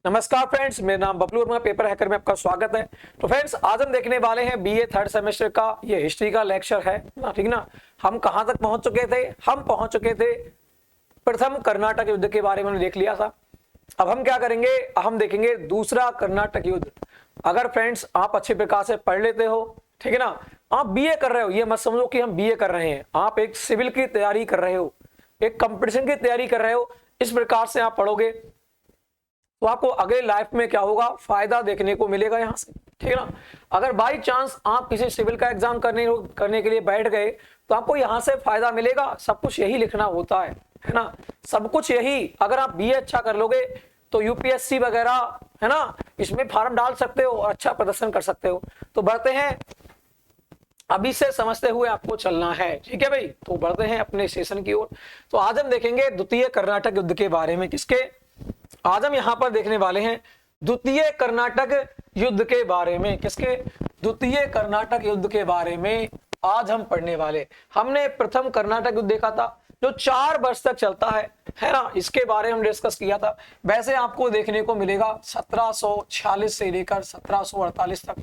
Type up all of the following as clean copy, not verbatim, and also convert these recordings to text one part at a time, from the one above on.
नमस्कार फ्रेंड्स, मेरा नाम बबलू वर्मा, पेपर हैकर में आपका स्वागत है। तो फ्रेंड्स, आज हम देखने वाले हैं बीए थर्ड सेमेस्टर का ये हिस्ट्री का लेक्चर है ना, ठीक ना। हम कहां तक पहुंच चुके थे? हम पहुंच चुके थे प्रथम कर्नाटक युद्ध के बारे में देख लिया था। अब हम क्या करेंगे? हम देखेंगे दूसरा कर्नाटक युद्ध। अगर फ्रेंड्स आप अच्छे प्रकार से पढ़ लेते हो, ठीक है ना, आप बीए कर रहे हो, ये मत समझो कि हम बीए कर रहे हैं, आप एक सिविल की तैयारी कर रहे हो, एक कंपटीशन की तैयारी कर रहे हो। इस प्रकार से आप पढ़ोगे तो आपको अगले लाइफ में क्या होगा, फायदा देखने को मिलेगा यहां से, ठीक है ना। अगर बाई चांस आप किसी सिविल का एग्जाम करने के लिए बैठ गए तो आपको यहां से फायदा मिलेगा। सब कुछ यही लिखना होता है ना, सब कुछ यही। अगर आप बीए अच्छा कर लोगे तो यूपीएससी वगैरह, है ना, इसमें फॉर्म डाल सकते हो और अच्छा प्रदर्शन कर सकते हो। तो बढ़ते हैं, अभी से समझते हुए आपको चलना है, ठीक है भाई। तो बढ़ते हैं अपने सेशन की ओर। तो आज हम देखेंगे द्वितीय कर्नाटक युद्ध के बारे में। किसके? आज हम यहां पर देखने वाले हैं द्वितीय कर्नाटक युद्ध के बारे में। किसके? द्वितीय कर्नाटक युद्ध के बारे में आज हम पढ़ने वाले। हमने प्रथम कर्नाटक युद्ध देखा था जो 4 वर्ष तक चलता है ना, इसके बारे में हम डिस्कस किया था। वैसे आपको देखने को मिलेगा 1746 से लेकर 1748 तक,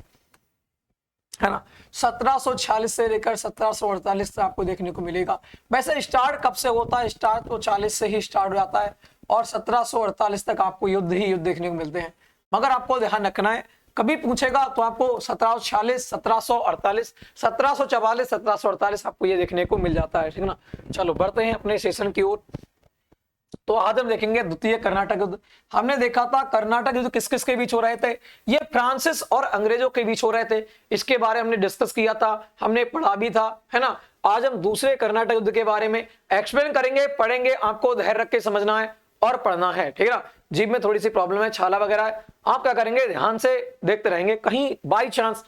है ना। 1746 से लेकर 1748 तक आपको देखने को मिलेगा। वैसे स्टार्ट कब से होता है? स्टार्ट तो 40 से ही स्टार्ट हो जाता है और 1748 तक आपको युद्ध ही युद्ध देखने को मिलते हैं। मगर आपको ध्यान रखना है, कभी पूछेगा तो आपको 1746, 1748, 1744, 1748 आपको ये देखने को मिल जाता है, ठीक है ना। चलो बढ़ते हैं अपने सेशन की ओर। तो आज हम देखेंगे द्वितीय कर्नाटक युद्ध। हमने देखा था कर्नाटक युद्ध किस किस के बीच हो रहे थे, ये फ्रांसिस और अंग्रेजों के बीच हो रहे थे। इसके बारे में हमने डिस्कस किया था, हमने पढ़ा भी था, है ना। आज हम दूसरे कर्नाटक युद्ध के बारे में एक्सप्लेन करेंगे, पढ़ेंगे। आपको धैर्य रख के समझना है और पढ़ना है, ठीक है ना। जीभ में थोड़ी सी प्रॉब्लम है, छाला वगैरह है, आप क्या करेंगे, ध्यान से देखते रहेंगे। कहीं बाई चांस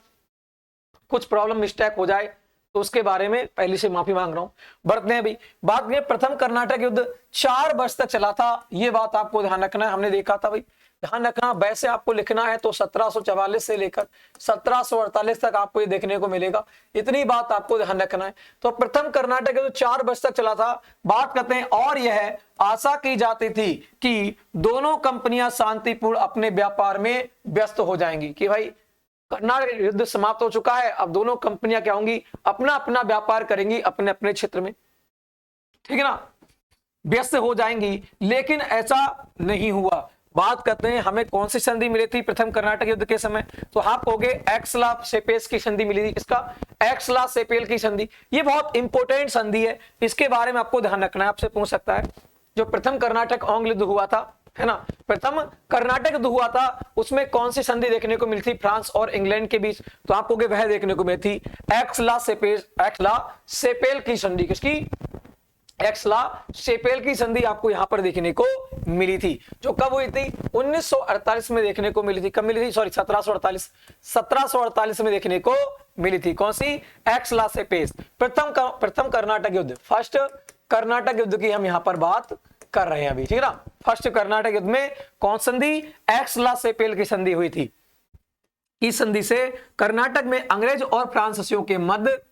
कुछ प्रॉब्लम मिस्टेक हो जाए तो उसके बारे में पहले से माफी मांग रहा हूं। बढ़ते हैं भी, बात में प्रथम कर्नाटक युद्ध 4 वर्ष तक चला था, ये बात आपको ध्यान रखना है। हमने देखा था भाई, ध्यान रखना। वैसे आपको लिखना है तो 1744 से लेकर 1748 तक आपको ये देखने को मिलेगा। इतनी बात आपको ध्यान रखना है। तो प्रथम कर्नाटक युद्ध 4 वर्ष तक चला था। बात करते हैं, और यह आशा की जाती थी कि दोनों कंपनियां शांतिपूर्ण अपने व्यापार में व्यस्त हो जाएंगी। कि भाई कर्नाटक युद्ध समाप्त हो चुका है, अब दोनों कंपनियां क्या होंगी, अपना अपना व्यापार करेंगी अपने अपने क्षेत्र में, ठीक है ना, व्यस्त हो जाएंगी। लेकिन ऐसा नहीं हुआ। बात करते हैं, हमें कौन सी संधि मिली थी प्रथम कर्नाटक युद्ध के समय? तो आप कहोगे एक्सला सेपेस की संधि मिली थी। इसका एक्सला सेपेल की संधि, ये बहुत इंपॉर्टेंट संधि है, इसके बारे में आपको ध्यान रखना है। आपसे पूछ सकता है, जो प्रथम कर्नाटक ओंग युद्ध हुआ था, है ना, प्रथम कर्नाटक युद्ध हुआ था, उसमें कौन सी संधि देखने को मिली थी फ्रांस और इंग्लैंड के बीच? तो आपको वह देखने को मिली थी एक्सला सेपेल की संधि। किसकी? एक्सला सेपेल की संधि आपको यहां पर देखने को मिली थी, जो कब हुई थी? 1948 में देखने को मिली थी। कब मिली थी? सॉरी, 1748 में देखने को मिली थी। कौन सी? एक्सला सेपेल। प्रथम कर्नाटक युद्ध, फर्स्ट कर्नाटक युद्ध की हम यहां पर बात कर रहे हैं अभी, ठीक है ना। फर्स्ट कर्नाटक युद्ध में कौन संधि? एक्सला सेपेल की संधि हुई थी। इस संधि से कर्नाटक में अंग्रेज और फ्रांसीसियों के मध्य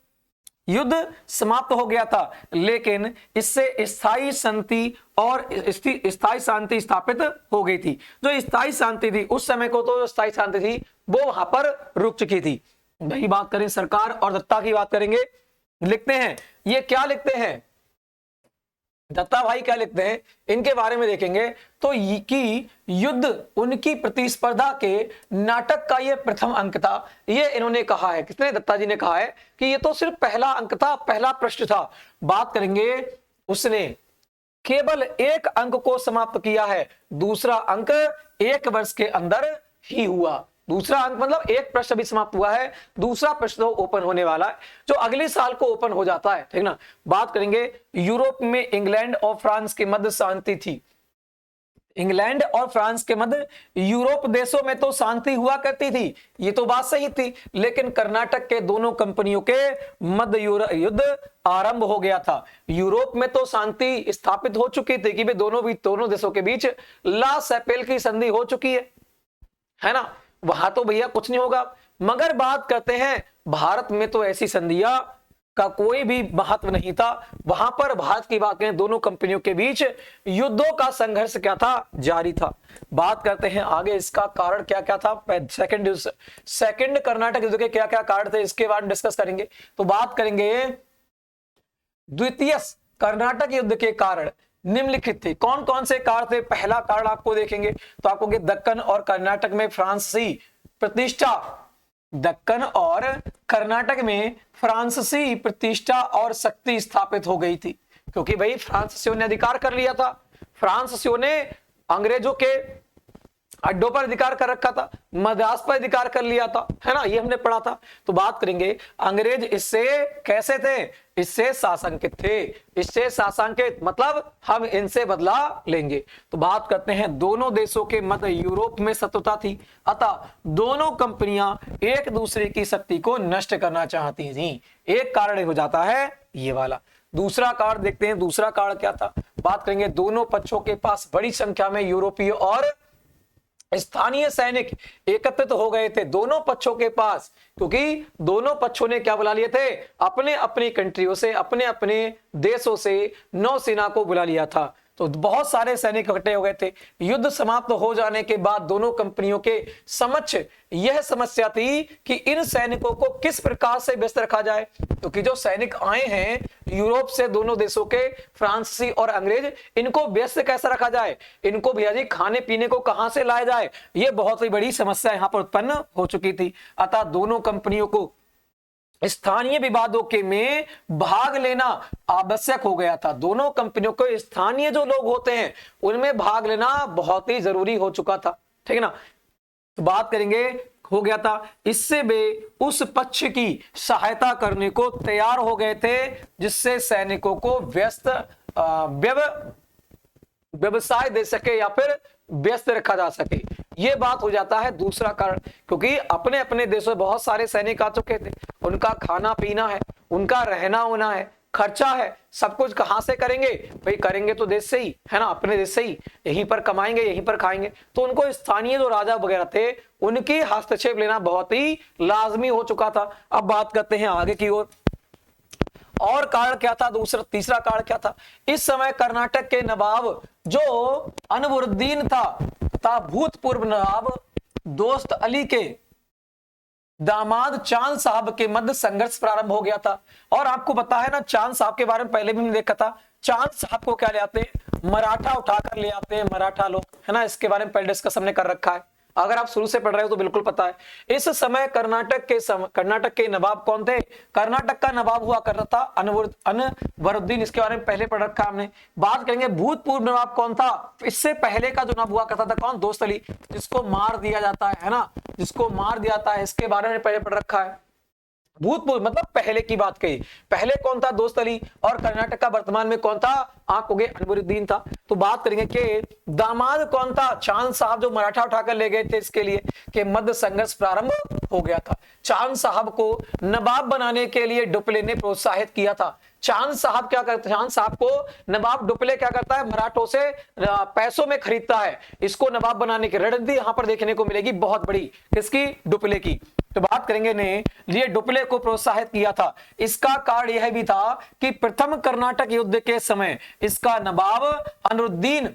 युद्ध समाप्त हो गया था, लेकिन इससे स्थायी शांति और स्थायी शांति स्थापित हो गई थी। जो स्थायी शांति थी उस समय को, तो जो स्थायी शांति थी वो वहां पर रुक चुकी थी। वही बात करें सरकार और दत्ता की बात करेंगे, लिखते हैं ये क्या लिखते हैं, दत्ता भाई क्या लिखते हैं, इनके बारे में देखेंगे तो कि युद्ध उनकी प्रतिस्पर्धा के नाटक का ये प्रथम अंक था। ये इन्होंने कहा है, किसने? दत्ता जी ने कहा है कि ये तो सिर्फ पहला अंक था, पहला पृष्ठ था। बात करेंगे, उसने केवल एक अंक को समाप्त किया है, दूसरा अंक 1 वर्ष के अंदर ही हुआ। दूसरा अंक मतलब एक पृष्ठ अभी समाप्त हुआ है, दूसरा पृष्ठ तो ओपन होने वाला है, जो अगले साल को ओपन हो जाता है, ठीक ना। बात करेंगे, यूरोप में इंग्लैंड और फ्रांस के मध्य शांति थी। इंग्लैंड और फ्रांस के मध्य, यूरोप देशों में तो शांति हुआ करती थी, ये तो बात सही थी, लेकिन कर्नाटक के दोनों कंपनियों के मध्य युद्ध आरंभ हो गया था। यूरोप में तो शांति स्थापित हो चुकी थी कि दोनों देशों के बीच ला सेपेल की संधि हो चुकी है ना, वहां तो भैया कुछ नहीं होगा। मगर बात करते हैं, भारत में तो ऐसी संधियां का कोई भी महत्व नहीं था। वहां पर भारत की बात करें, दोनों कंपनियों के बीच युद्धों का संघर्ष क्या था, जारी था। बात करते हैं आगे, इसका कारण क्या क्या था। सेकंड कर्नाटक युद्ध के क्या क्या कारण थे, इसके बारे में डिस्कस करेंगे। तो बात करेंगे द्वितीय कर्नाटक युद्ध के कारण निम्नलिखित थे। कौन कौन से कारण थे? पहला कारण आपको देखेंगे तो आपको दक्कन और कर्नाटक में फ्रांसीसी प्रतिष्ठा, दक्कन और कर्नाटक में फ्रांसीसी प्रतिष्ठा और शक्ति स्थापित हो गई थी, क्योंकि भाई फ्रांसीसियों ने अधिकार कर लिया था। फ्रांसीसियों ने अंग्रेजों के अड्डों पर अधिकार कर रखा था, मद्रास पर अधिकार कर लिया था, है ना, ये हमने पढ़ा था। तो बात करेंगे अंग्रेज इससे कैसे थे, इससे साशंकित थे, इससे साशंकित मतलब हम इनसे बदला लेंगे। तो बात करते हैं, दोनों देशों के मध्य यूरोप में शत्रुता थी, अतः दोनों कंपनियां एक दूसरे की शक्ति को नष्ट करना चाहती थी। एक कारण हो जाता है ये वाला। दूसरा कारण देखते हैं, दूसरा कारण क्या था। बात करेंगे दोनों पक्षों के पास बड़ी संख्या में यूरोपीय और स्थानीय सैनिक एकत्रित हो गए थे दोनों पक्षों के पास, क्योंकि दोनों पक्षों ने क्या बुला लिए थे, अपने अपनी कंट्रियों से, अपने अपने देशों से नौसेना को बुला लिया था। तो बहुत सारे सैनिक इकट्ठे हो गए थे। युद्ध समाप्त हो जाने के बाद दोनों कंपनियों के समक्ष यह समस्या थी कि इन सैनिकों को किस प्रकार से व्यस्त रखा जाए, क्योंकि जो सैनिक आए हैं यूरोप से, दोनों देशों के, फ्रांसीसी और अंग्रेज, इनको व्यस्त कैसे रखा जाए, इनको भैया जी खाने पीने को कहां से लाया जाए, यह बहुत ही बड़ी समस्या यहां पर उत्पन्न हो चुकी थी। अतः दोनों कंपनियों को स्थानीय विवादों के में भाग लेना आवश्यक हो गया था। दोनों कंपनियों को स्थानीय जो लोग होते हैं उनमें भाग लेना बहुत ही जरूरी हो चुका था, ठीक है ना। तो बात करेंगे, हो गया था, इससे वे उस पक्ष की सहायता करने को तैयार हो गए थे जिससे सैनिकों को व्यवसाय दे सके या फिर व्यस्त रखा जा सके। ये बात हो जाता है दूसरा कारण, क्योंकि अपने अपने देशों में बहुत सारे सैनिक आ चुके थे, उनका खाना पीना है, उनका रहना होना है, खर्चा है, सब कुछ कहां से करेंगे भाई, करेंगे तो देश से ही, है ना, अपने देश से ही, यहीं पर कमाएंगे, यहीं पर खाएंगे। तो उनको स्थानीय जो राजा वगैरह थे उनकी हस्तक्षेप लेना बहुत ही लाजमी हो चुका था। अब बात करते हैं आगे की ओर, और कारण क्या था, तीसरा कारण क्या था। इस समय कर्नाटक के नवाब जो अनवरुद्दीन था भूतपूर्व नवाब दोस्त अली के दामाद चांद साहब के मध्य संघर्ष प्रारंभ हो गया था। और आपको पता है ना, चांद साहब के बारे में पहले भी हमने देखा था, चांद साहब को क्या ले आते हैं, मराठा उठाकर ले आते हैं, मराठा लोग, है ना, इसके बारे में पहले डिस्कस हमने कर रखा है। अगर आप शुरू से पढ़ रहे हो तो बिल्कुल पता है। इस समय कर्नाटक के नवाब कौन थे, कर्नाटक का नवाब हुआ कर रहा था अनवरुद्दीन, इसके बारे में पहले पढ़ रखा हमने। बात करेंगे भूतपूर्व नवाब कौन था, इससे पहले का जो नवाब हुआ करता था कौन, दोस्त अली, जिसको मार दिया जाता है ना, जिसको मार दिया जाता है, इसके बारे में पहले पढ़ रखा है। भूतपूर्व मतलब पहले की बात कही, पहले कौन था, दोस्त अली, और कर्नाटक का वर्तमान में कौन था, आपको अनवरुद्दीन था। तो बात करेंगे कि दामाद कौन था, चांद साहब, जो मराठा उठाकर ले गए थे इसके लिए, कि मध्य संघर्ष प्रारंभ हो गया था। चांद साहब को नवाब बनाने के लिए डुप्ले ने प्रोत्साहित किया था। चांद साहब क्या करते, चांद साहब को नवाब डुप्ले क्या करता है, मराठों से पैसों में खरीदता है। इसको नवाब बनाने की रणनीति यहां पर देखने को मिलेगी बहुत बड़ी, किसकी, डुप्ले की। तो बात करेंगे ने लिए डुप्ले को प्रोत्साहित किया था। इसका कारण यह भी था कि प्रथम कर्नाटक युद्ध के समय इसका नवाब अनवरुद्दीन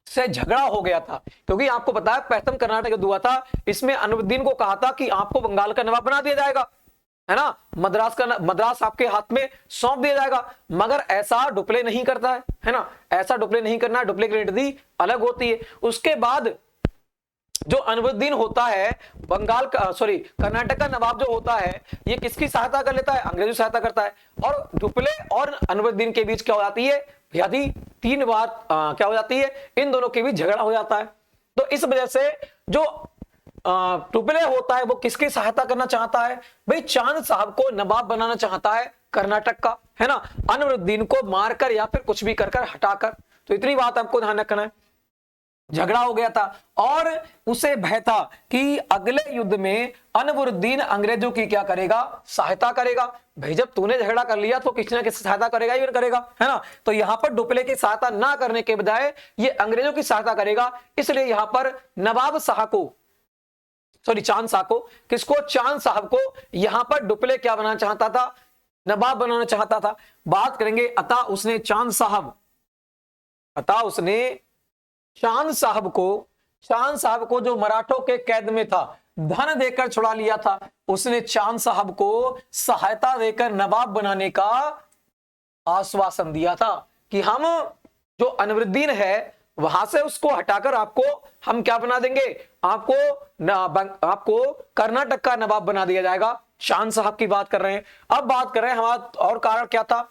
से झगड़ा हो गया था, क्योंकि आपको पता है प्रथम कर्नाटक युद्ध हुआ था, इसमें अनवरुद्दीन को कहा था कि आपको बंगाल का नवाब बना दिया जाएगा, है ना, मद्रास आपके हाथ में सौंप दिया जाएगा। मगर ऐसा डुप्ले नहीं करता है ना, ऐसा डुप्ले नहीं करना, डुप्ले की रणनीति अलग होती है। उसके बाद जो अनवरुद्दीन होता है, कर्नाटक का नवाब जो होता है, ये किसकी सहायता कर लेता है, अंग्रेजों की सहायता करता है। और डुप्ले और अनवरुद्दीन के बीच क्या हो जाती है, यदि 3 बार क्या हो जाती है, इन दोनों के बीच झगड़ा हो जाता है। तो इस वजह से जो डुप्ले होता है वो किसकी सहायता करना चाहता है, भाई चांद साहब को नवाब बनाना चाहता है कर्नाटक का, है ना, अनवरुद्दीन को मारकर या फिर कुछ भी कर हटाकर। तो इतनी बात आपको ध्यान रखना है। झगड़ा हो गया था और उसे भय था कि अगले युद्ध में अनवरुद्दीन अंग्रेजों की क्या करेगा, सहायता करेगा। भाई जब तूने झगड़ा कर लिया तो किसी ना किसी सहायता करेगा ही करेगा, है ना। तो यहां पर डुप्ले की सहायता ना करने के बजाय ये अंग्रेजों की सहायता करेगा, इसलिए यहां पर नवाब शाह को, चांद शाह को, किसको, चांद साहब को यहां पर डुप्ले क्या बनाना चाहता था, नवाब बनाना चाहता था। बात करेंगे अतः उसने चांद साहब को जो मराठों के कैद में था धन देकर छुड़ा लिया था, उसने चांद साहब को सहायता देकर नवाब बनाने का आश्वासन दिया था कि हम जो अनवरुद्दीन है वहां से उसको हटाकर आपको हम क्या बना देंगे, आपको कर्नाटक का नवाब बना दिया जाएगा। चांद साहब की बात कर रहे हैं। अब बात कर रहे हैं हमारा और कारण क्या था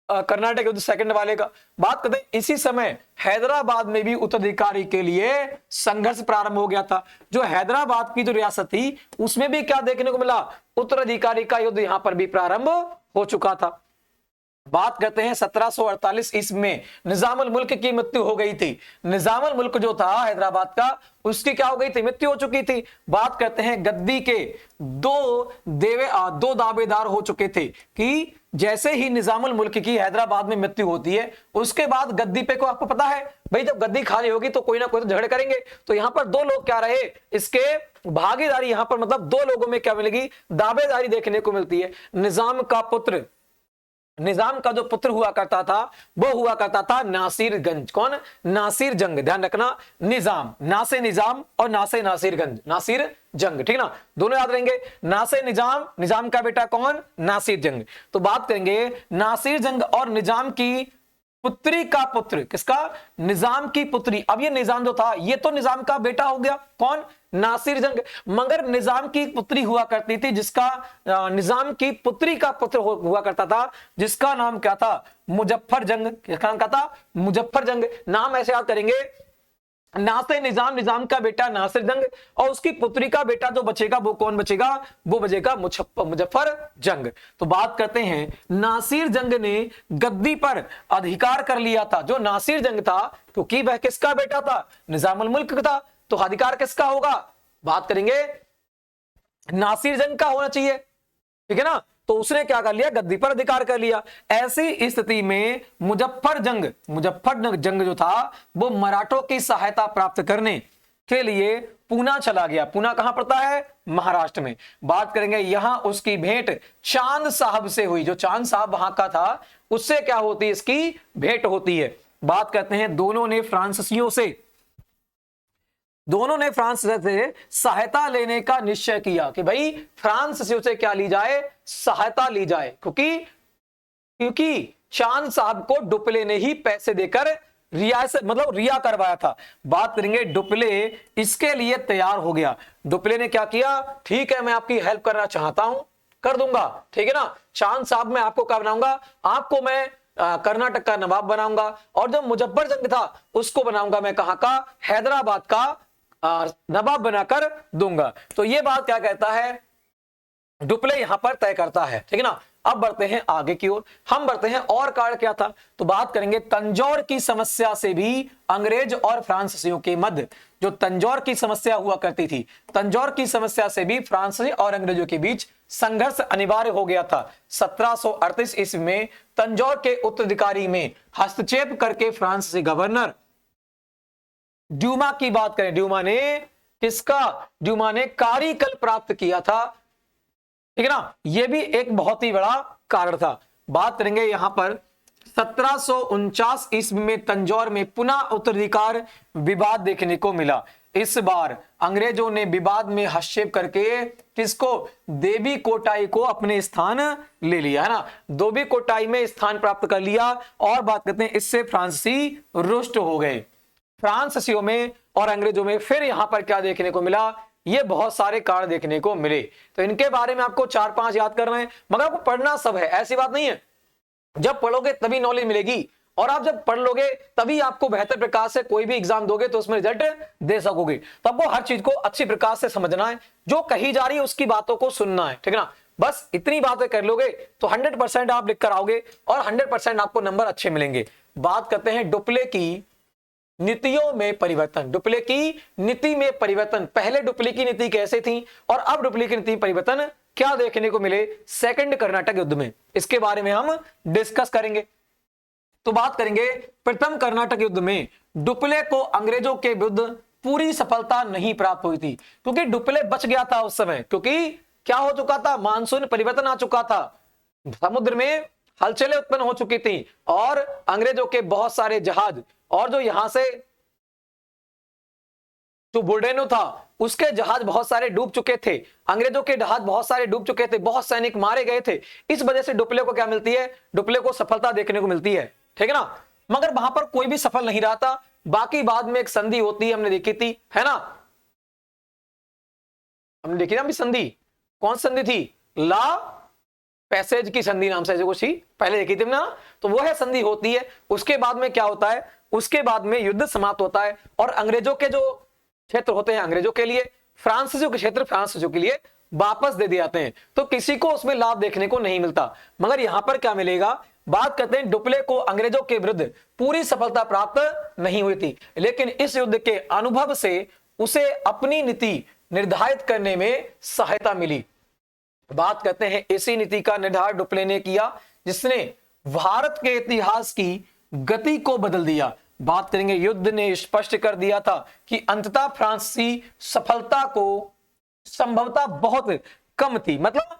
कर्नाटक युद्ध सेकंड वाले का। बात करते हैं इसी समय हैदराबाद में भी उत्तराधिकारी के लिए संघर्ष प्रारंभ हो गया था। जो हैदराबाद की जो रियासत थी उसमें भी क्या देखने को मिला, उत्तराधिकारी का युद्ध यहां पर भी प्रारंभ हो चुका था। बात करते हैं 1748 ईस्वी में निजामुल मुल्क की मृत्यु हो गई थी। निजामुल मुल्क जो था हैदराबाद का, उसकी क्या हो गई थी, मृत्यु हो चुकी थी। बात करते हैं गद्दी के दो दावेदार हो चुके थे कि जैसे ही निजामुल मुल्क की हैदराबाद में मृत्यु होती है उसके बाद गद्दी पे को आपको पता है भाई जब गद्दी खाली होगी तो कोई ना कोई तो झगड़े करेंगे। तो यहां पर दो लोग क्या रहे, इसके भागीदारी यहां पर मतलब दो लोगों में क्या मिलेगी, दावेदारी देखने को मिलती है। निजाम का जो पुत्र हुआ करता था वो हुआ करता था नासिरगंज। कौन, नासिर जंग। ध्यान रखना, निजाम और नासिर जंग, ठीक ना, दोनों याद रहेंगे। निजाम का बेटा कौन, नासिर जंग। तो बात करेंगे नासिर जंग और निजाम की पुत्री का पुत्र, किसका, निजाम की पुत्री। अब ये निजाम जो था ये तो निजाम का बेटा हो गया, कौन, नासिर जंग, मगर निजाम की पुत्री हुआ करती थी जिसका निजाम की पुत्री का पुत्र हुआ करता था जिसका नाम क्या था, मुजफ्फर जंग। किसका नाम क्या था, मुजफ्फर जंग। नाम ऐसे याद करेंगे, नासे निजाम का बेटा नासिर जंग और उसकी पुत्री का बेटा जो बचेगा वो कौन बचेगा, वो बचेगा मुजफ्फर जंग। तो बात करते हैं नासिर जंग ने गद्दी पर अधिकार कर लिया था। जो नासिर जंग था क्योंकि वह किसका बेटा था, निजामुल मुल्क था, तो अधिकार किसका होगा, बात करेंगे नासिर जंग का होना चाहिए, ठीक है ना। तो उसने क्या कर लिया, गद्दी पर अधिकार कर लिया। ऐसी स्थिति में मुजफ्फर जंग जो था वो मराठों की सहायता प्राप्त करने के लिए पूना चला गया। पूना कहां पड़ता है, महाराष्ट्र में। बात करेंगे यहां उसकी भेंट चांद साहब से हुई। जो चांद साहब वहां का था उससे क्या होती है, इसकी भेंट होती है। बात करते हैं दोनों ने फ्रांस से सहायता लेने का निश्चय किया कि भाई फ्रांस से क्या ली जाए, सहायता ली जाए, क्योंकि चांद साहब को डुप्ले ने ही पैसे देकर रिया करवाया था। बात करेंगे डुप्ले इसके लिए तैयार हो गया। डुप्ले ने क्या किया, ठीक है मैं आपकी हेल्प करना चाहता हूं, कर दूंगा, ठीक है ना। चांद साहब मैं आपको क्या बनाऊंगा, आपको मैं कर्नाटक का नवाब बनाऊंगा और जो मुजफ्फर जंग था उसको बनाऊंगा मैं कहां का, हैदराबाद का नवाब बनाकर दूंगा। तो ये बात क्या कहता है, डुप्ले यहां पर तय करता है, ठीक है ना। अब बढ़ते हैं आगे की ओर, हम बढ़ते हैं और कारण क्या था। तो बात करेंगे तंजौर की समस्या से भी अंग्रेज और फ्रांसीसियों के मध्य, जो तंजौर की समस्या हुआ करती थी, तंजौर की समस्या से भी फ्रांसीसी और अंग्रेजों के बीच संघर्ष अनिवार्य हो गया था। 1738 ईस्वी में तंजौर के उत्तराधिकारी में हस्तक्षेप करके फ्रांसीसी गवर्नर ड्यूमा की बात करें, ड्यूमा ने कार्यकल प्राप्त किया था, ठीक है ना। यह भी एक बहुत ही बड़ा कारण था। बात करेंगे यहां पर 1749 ईस्वी में तंजौर में पुनः उत्तराधिकार विवाद देखने को मिला। इस बार अंग्रेजों ने विवाद में हस्तक्षेप करके किसको, देवी कोटाई को अपने स्थान ले लिया, है ना, देवी कोटाई में स्थान प्राप्त कर लिया। और बात करते हैं इससे फ्रांसीसी रुष्ट हो गए। फ्रांसीसियों में और अंग्रेजों में फिर यहां पर क्या देखने को मिला, ये बहुत सारे कारण देखने को मिले। तो इनके बारे में आपको 4-5 याद करना है, मगर आपको पढ़ना सब है, ऐसी बात नहीं है। जब पढ़ोगे तभी नॉलेज मिलेगी और आप जब पढ़ लोगे तभी आपको बेहतर प्रकार से कोई भी एग्जाम दोगे तो उसमें रिजल्ट दे सकोगे। तो आपको हर चीज को अच्छी प्रकार से समझना है, जो कही जा रही है उसकी बातों को सुनना है, ठीक है ना। बस इतनी बातें कर लोगे तो 100% आप लिख कर आओगे और 100% आपको नंबर अच्छे मिलेंगे। बात करते हैं डुप्ले की नीतियों में परिवर्तन, डुप्ले की नीति में परिवर्तन। पहले डुप्ले की नीति कैसे थी और अब डुप्ले की नीति में परिवर्तन क्या देखने को मिले सेकंड कर्नाटक युद्ध में, इसके बारे में हम डिस्कस करेंगे। तो बात करेंगे प्रथम कर्नाटक युद्ध में डुप्ले को अंग्रेजों के विरुद्ध पूरी सफलता नहीं प्राप्त हुई थी, क्योंकि डुप्ले बच गया था उस समय, क्योंकि क्या हो चुका था, मानसून परिवर्तन आ चुका था। समुद्र में हलचलें उत्पन्न हो चुकी थी और अंग्रेजों के बहुत सारे जहाज और जो यहां से जो बुर्डेनो था उसके जहाज बहुत सारे डूब चुके थे, अंग्रेजों के जहाज बहुत सारे डूब चुके थे, बहुत सैनिक मारे गए थे। इस वजह से डुप्ले को क्या मिलती है, डुप्ले को सफलता देखने को मिलती है, ठीक है ना। मगर वहां पर कोई भी सफल नहीं रहा था। बाकी बाद में एक संधि होती है, हमने देखी थी, है ना, हमने देखी ना अभी संधि, कौन संधि थी, ला पैसेज की संधि नाम से ऐसे कुछ थी, पहले देखी थी ना। तो वो है संधि होती है। उसके बाद में क्या होता है, उसके बाद में युद्ध समाप्त होता है और अंग्रेजों के जो क्षेत्र होते हैं अंग्रेजों के लिए, फ्रांसीसियों के क्षेत्र फ्रांसीसियों के लिए वापस दे दिए जाते हैं। तो किसी को उसमें लाभ देखने को नहीं मिलता। मगर यहां पर क्या मिलेगा, बात करते हैं डुप्ले को अंग्रेजों के विरुद्ध पूरी सफलता प्राप्त नहीं हुई थी, लेकिन इस युद्ध के अनुभव से उसे अपनी नीति निर्धारित करने में सहायता मिली। बात करते हैं इसी नीति का निर्धारण डुप्ले ने किया जिसने भारत के इतिहास की गति को बदल दिया। बात करेंगे, युद्ध ने स्पष्ट कर दिया था कि अंततः फ्रांसीसी सफलता को संभवतः बहुत कम थी। मतलब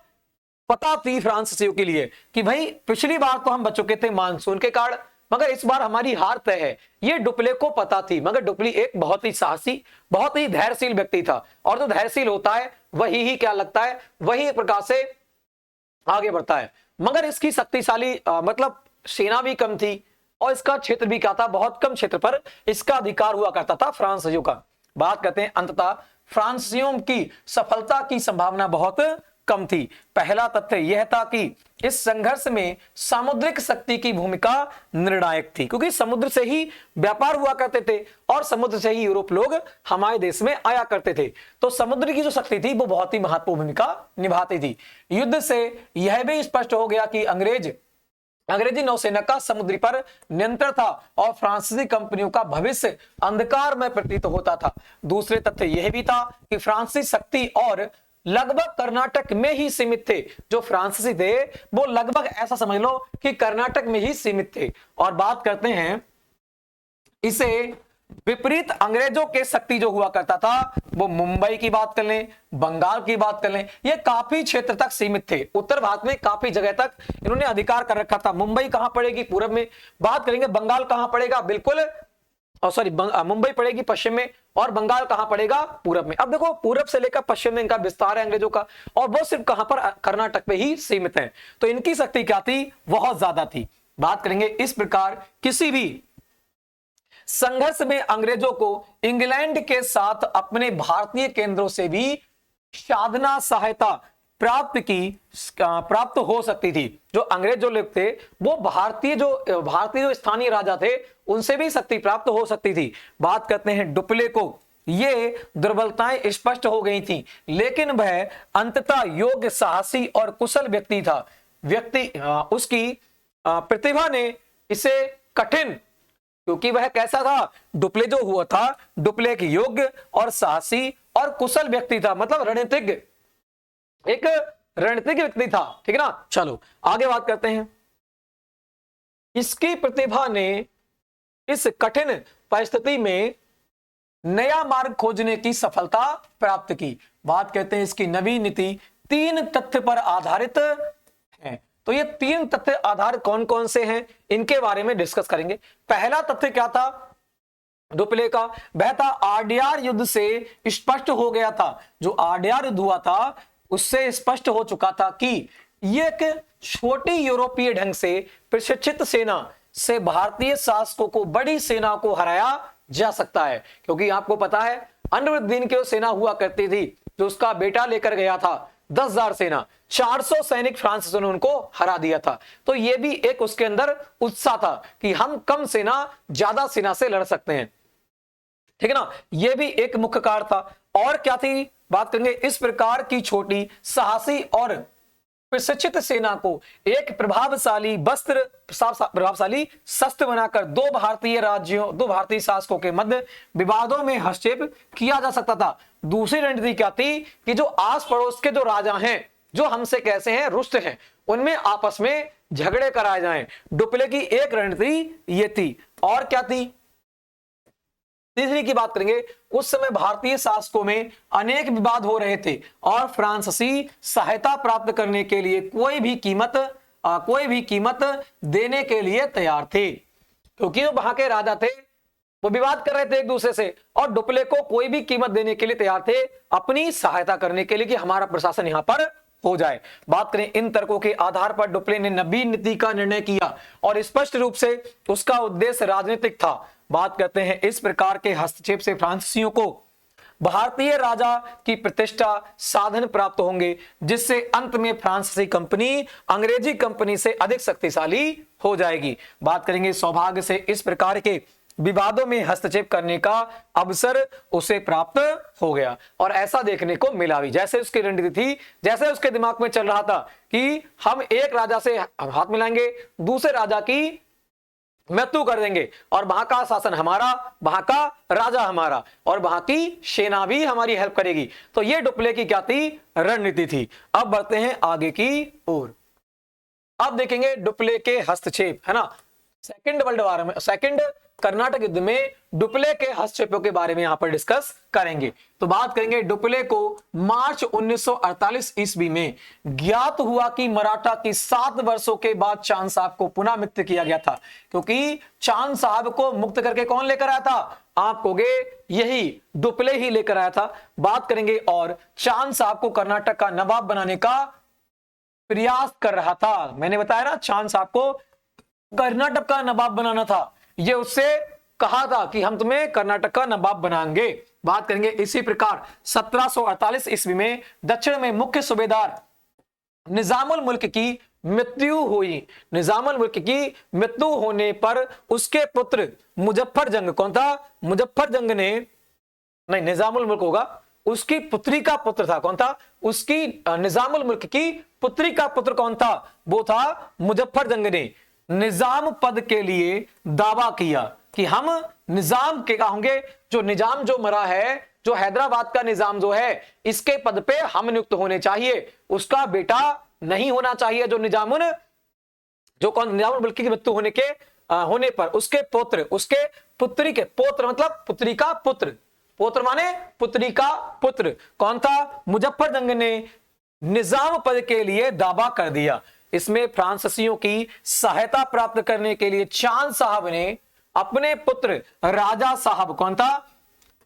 पता थी फ्रांसीसियों के लिए कि भाई पिछली बार तो हम बच चुके थे मानसून के कारण, मगर इस बार हमारी हार तय है, ये डुप्ले को पता थी। मगर डुप्ले एक बहुत ही साहसी, बहुत ही धैर्यशील व्यक्ति था और जो धैर्यशील होता है वही ही क्या लगता है, वही एक प्रकार से आगे बढ़ता है। मगर इसकी शक्तिशाली मतलब सेना भी कम थी और इसका क्षेत्र भी क्या था, बहुत कम क्षेत्र पर इसका अधिकार हुआ करता था फ्रांसीसियों का। बात करते हैं अंततः फ्रांसीसियों की सफलता की संभावना बहुत कम थी। पहला तथ्य यह था कि इस संघर्ष में सामुद्रिक शक्ति की भूमिका निर्णायक थी, क्योंकि समुद्र से ही व्यापार हुआ करते थे और समुद्र से ही यूरोप लोग हमारे देश में आया करते थे। तो समुद्र की जो शक्ति थी वो बहुत ही महत्वपूर्ण भूमिका निभाती थी। युद्ध से यह भी स्पष्ट हो गया कि अंग्रेजी नौसेना का समुद्री पर नियंत्रण था और फ्रांसीसी कंपनियों का भविष्य अंधकार में प्रतीत होता था। दूसरे तथ्य यह भी था कि फ्रांसीसी शक्ति और लगभग कर्नाटक में ही सीमित थे। जो फ्रांसीसी थे वो लगभग ऐसा समझ लो कि कर्नाटक में ही सीमित थे। और बात करते हैं इसे विपरीत अंग्रेजों के शक्ति जो हुआ करता था वो मुंबई की बात कर लें, बंगाल की बात कर लें, ये काफी क्षेत्र तक सीमित थे। उत्तर भारत में काफी जगह तक इन्होंने अधिकार कर रखा था। मुंबई कहां पड़ेगी, पूरब में। बात करेंगे बंगाल कहां पड़ेगा, बिल्कुल सॉरी मुंबई पड़ेगी पश्चिम में और बंगाल कहां पड़ेगा, पूरब में। अब देखो पूरब से लेकर पश्चिम में इनका विस्तार है अंग्रेजों का, और वो सिर्फ कहां पर, कर्नाटक पे ही सीमित है। तो इनकी शक्ति क्या थी, बहुत ज्यादा थी। बात करेंगे इस प्रकार किसी भी संघर्ष में अंग्रेजों को इंग्लैंड के साथ अपने भारतीय केंद्रों से भी साधना सहायता प्राप्त हो सकती थी। जो अंग्रेज जो लोग थे वो भारतीय जो स्थानीय राजा थे उनसे भी शक्ति प्राप्त हो सकती थी। बात करते हैं डुप्ले को ये दुर्बलताएं स्पष्ट हो गई थी, लेकिन वह अंततः योग्य, साहसी और कुशल व्यक्ति था। उसकी प्रतिभा ने इसे कठिन, क्योंकि वह कैसा था, डुप्ले जो हुआ था, डुप्ले एक योग्य और साहसी और कुशल व्यक्ति था, मतलब एक रणनीतिज्ञ व्यक्ति था, ठीक है ना। चलो आगे बात करते हैं। इसकी प्रतिभा ने इस कठिन परिस्थिति में नया मार्ग खोजने की सफलता प्राप्त की। बात करते हैं इसकी नवीन नीति 3 तथ्य पर आधारित है। तो ये 3 तथ्य आधारित कौन कौन से हैं इनके बारे में डिस्कस करेंगे। पहला तथ्य क्या था डुप्ले का, वह था आरडीआर युद्ध से स्पष्ट हो गया था। जो आरडीआर युद्ध हुआ था उससे स्पष्ट हो चुका था कि ये एक छोटी यूरोपीय ढंग से प्रशिक्षित सेना से भारतीय शासकों को बड़ी सेना को हराया जा सकता है। क्योंकि आपको पता है अनवरुद्दीन की सेना हुआ करती थी, जो उसका बेटा लेकर गया था 10,000 सेना, 400 सैनिक फ्रांसीसियों ने उनको हरा दिया था। तो ये भी एक उसके अंदर उत्साह था कि हम कम सेना ज्यादा सेना से लड़ सकते हैं, ठीक है ना। यह भी एक मुख्य कारण था। और क्या थी, बात करेंगे इस प्रकार की छोटी, साहसी और प्रशिक्षित सेना को एक प्रभावशाली शस्त्र बनाकर दो भारतीय शासकों के मध्य विवादों में हस्तक्षेप किया जा सकता था। दूसरी रणनीति क्या थी कि जो आस पड़ोस के जो राजा हैं, जो हमसे कैसे हैं, रुष्ट हैं, उनमें आपस में झगड़े कराए जाएं। डुप्ले की एक रणनीति ये थी। और क्या थी, तीसरी की बात करेंगे, उस समय भारतीय शासकों में अनेक विवाद हो रहे थे और फ्रांसीसी सहायता प्राप्त करने के लिए कोई भी कीमत कोई भी कीमत देने के लिए तैयार थे, क्योंकि जो वहां के राजा थे वो विवाद कर रहे थे एक दूसरे से, और डुप्ले को कोई भी कीमत देने के लिए तैयार थे अपनी सहायता करने के लिए कि हमारा प्रशासन यहां पर हो जाए। बात करें इन तर्कों के आधार पर डुप्ले ने नवीन नीति का निर्णय किया और स्पष्ट रूप से उसका उद्देश्य राजनीतिक था। बात करते हैं इस प्रकार के हस्तक्षेप से फ्रांसीसियों को भारतीय राजा की प्रतिष्ठा साधन प्राप्त होंगे, जिससे अंत में फ्रांसीसी कंपनी अंग्रेजी कंपनी से अधिक शक्तिशाली हो जाएगी। बात करेंगे सौभाग्य से इस प्रकार के विवादों में हस्तक्षेप करने का अवसर उसे प्राप्त हो गया, और ऐसा देखने को मिला भी। जैसे उसकी रणनीति थी, जैसे उसके दिमाग में चल रहा था कि हम एक राजा से हाथ मिलाएंगे, दूसरे राजा की मृत्यु कर देंगे, और वहां का शासन हमारा, वहां का राजा हमारा, और वहां की सेना भी हमारी हेल्प करेगी। तो ये डुप्ले की क्या थी? रणनीति थी। अब बढ़ते हैं आगे की ओर। अब देखेंगे डुप्ले के हस्तक्षेप, है ना। सेकंड वर्ल्ड वॉर में, सेकंड कर्नाटक युद्ध में डुप्ले के हस्तक्षेपों के बारे में यहां पर डिस्कस करेंगे। तो बात करेंगे डुप्ले को मार्च 1948 ईस्वी में ज्ञात हुआ कि मराठा की 7 वर्षों के बाद चांद साहब को पुनः मुक्त किया गया था, क्योंकि चांद साहब को मुक्त करके कौन लेकर आया था? आप कहोगे यही डुप्ले ही लेकर आया था। बात करेंगे, और चांद साहब को कर्नाटक का नवाब बनाने का प्रयास कर रहा था। मैंने बताया ना, चांद साहब को कर्नाटक का नवाब बनाना था। ये उससे कहा था कि हम तुम्हें कर्नाटक का नवाब बनाएंगे। बात करेंगे इसी प्रकार 1748 ईस्वी में दक्षिण में मुख्य सूबेदार निजामुल मुल्क की मृत्यु हुई। निजामुल मुल्क की मृत्यु होने पर उसके पुत्र मुजफ्फर जंग, कौन था? मुजफ्फर जंग ने, नहीं निजामुल मुल्क होगा, उसकी पुत्री का पुत्र था। कौन था? उसकी निजामुल मुल्क की पुत्री का पुत्र कौन था? वो था मुजफ्फर जंग ने निजाम पद के लिए दावा किया कि हम निजाम के होंगे, जो निजाम जो मरा है, जो हैदराबाद का निजाम जो है, इसके पद पे हम नियुक्त होने चाहिए, उसका बेटा नहीं होना चाहिए। जो निजामुन, जो कौन? निजामुल मुल्क की मृत्यु होने पर उसके पुत्र, उसके पुत्री के पुत्र, मतलब पुत्री का पुत्र, पुत्र माने पुत्री का पुत्र कौन था? मुजफ्फर जंग ने निजाम पद के लिए दावा कर दिया। इसमें फ्रांसीसियों की सहायता प्राप्त करने के लिए चांद साहब ने अपने पुत्र राजा साहब, कौन था?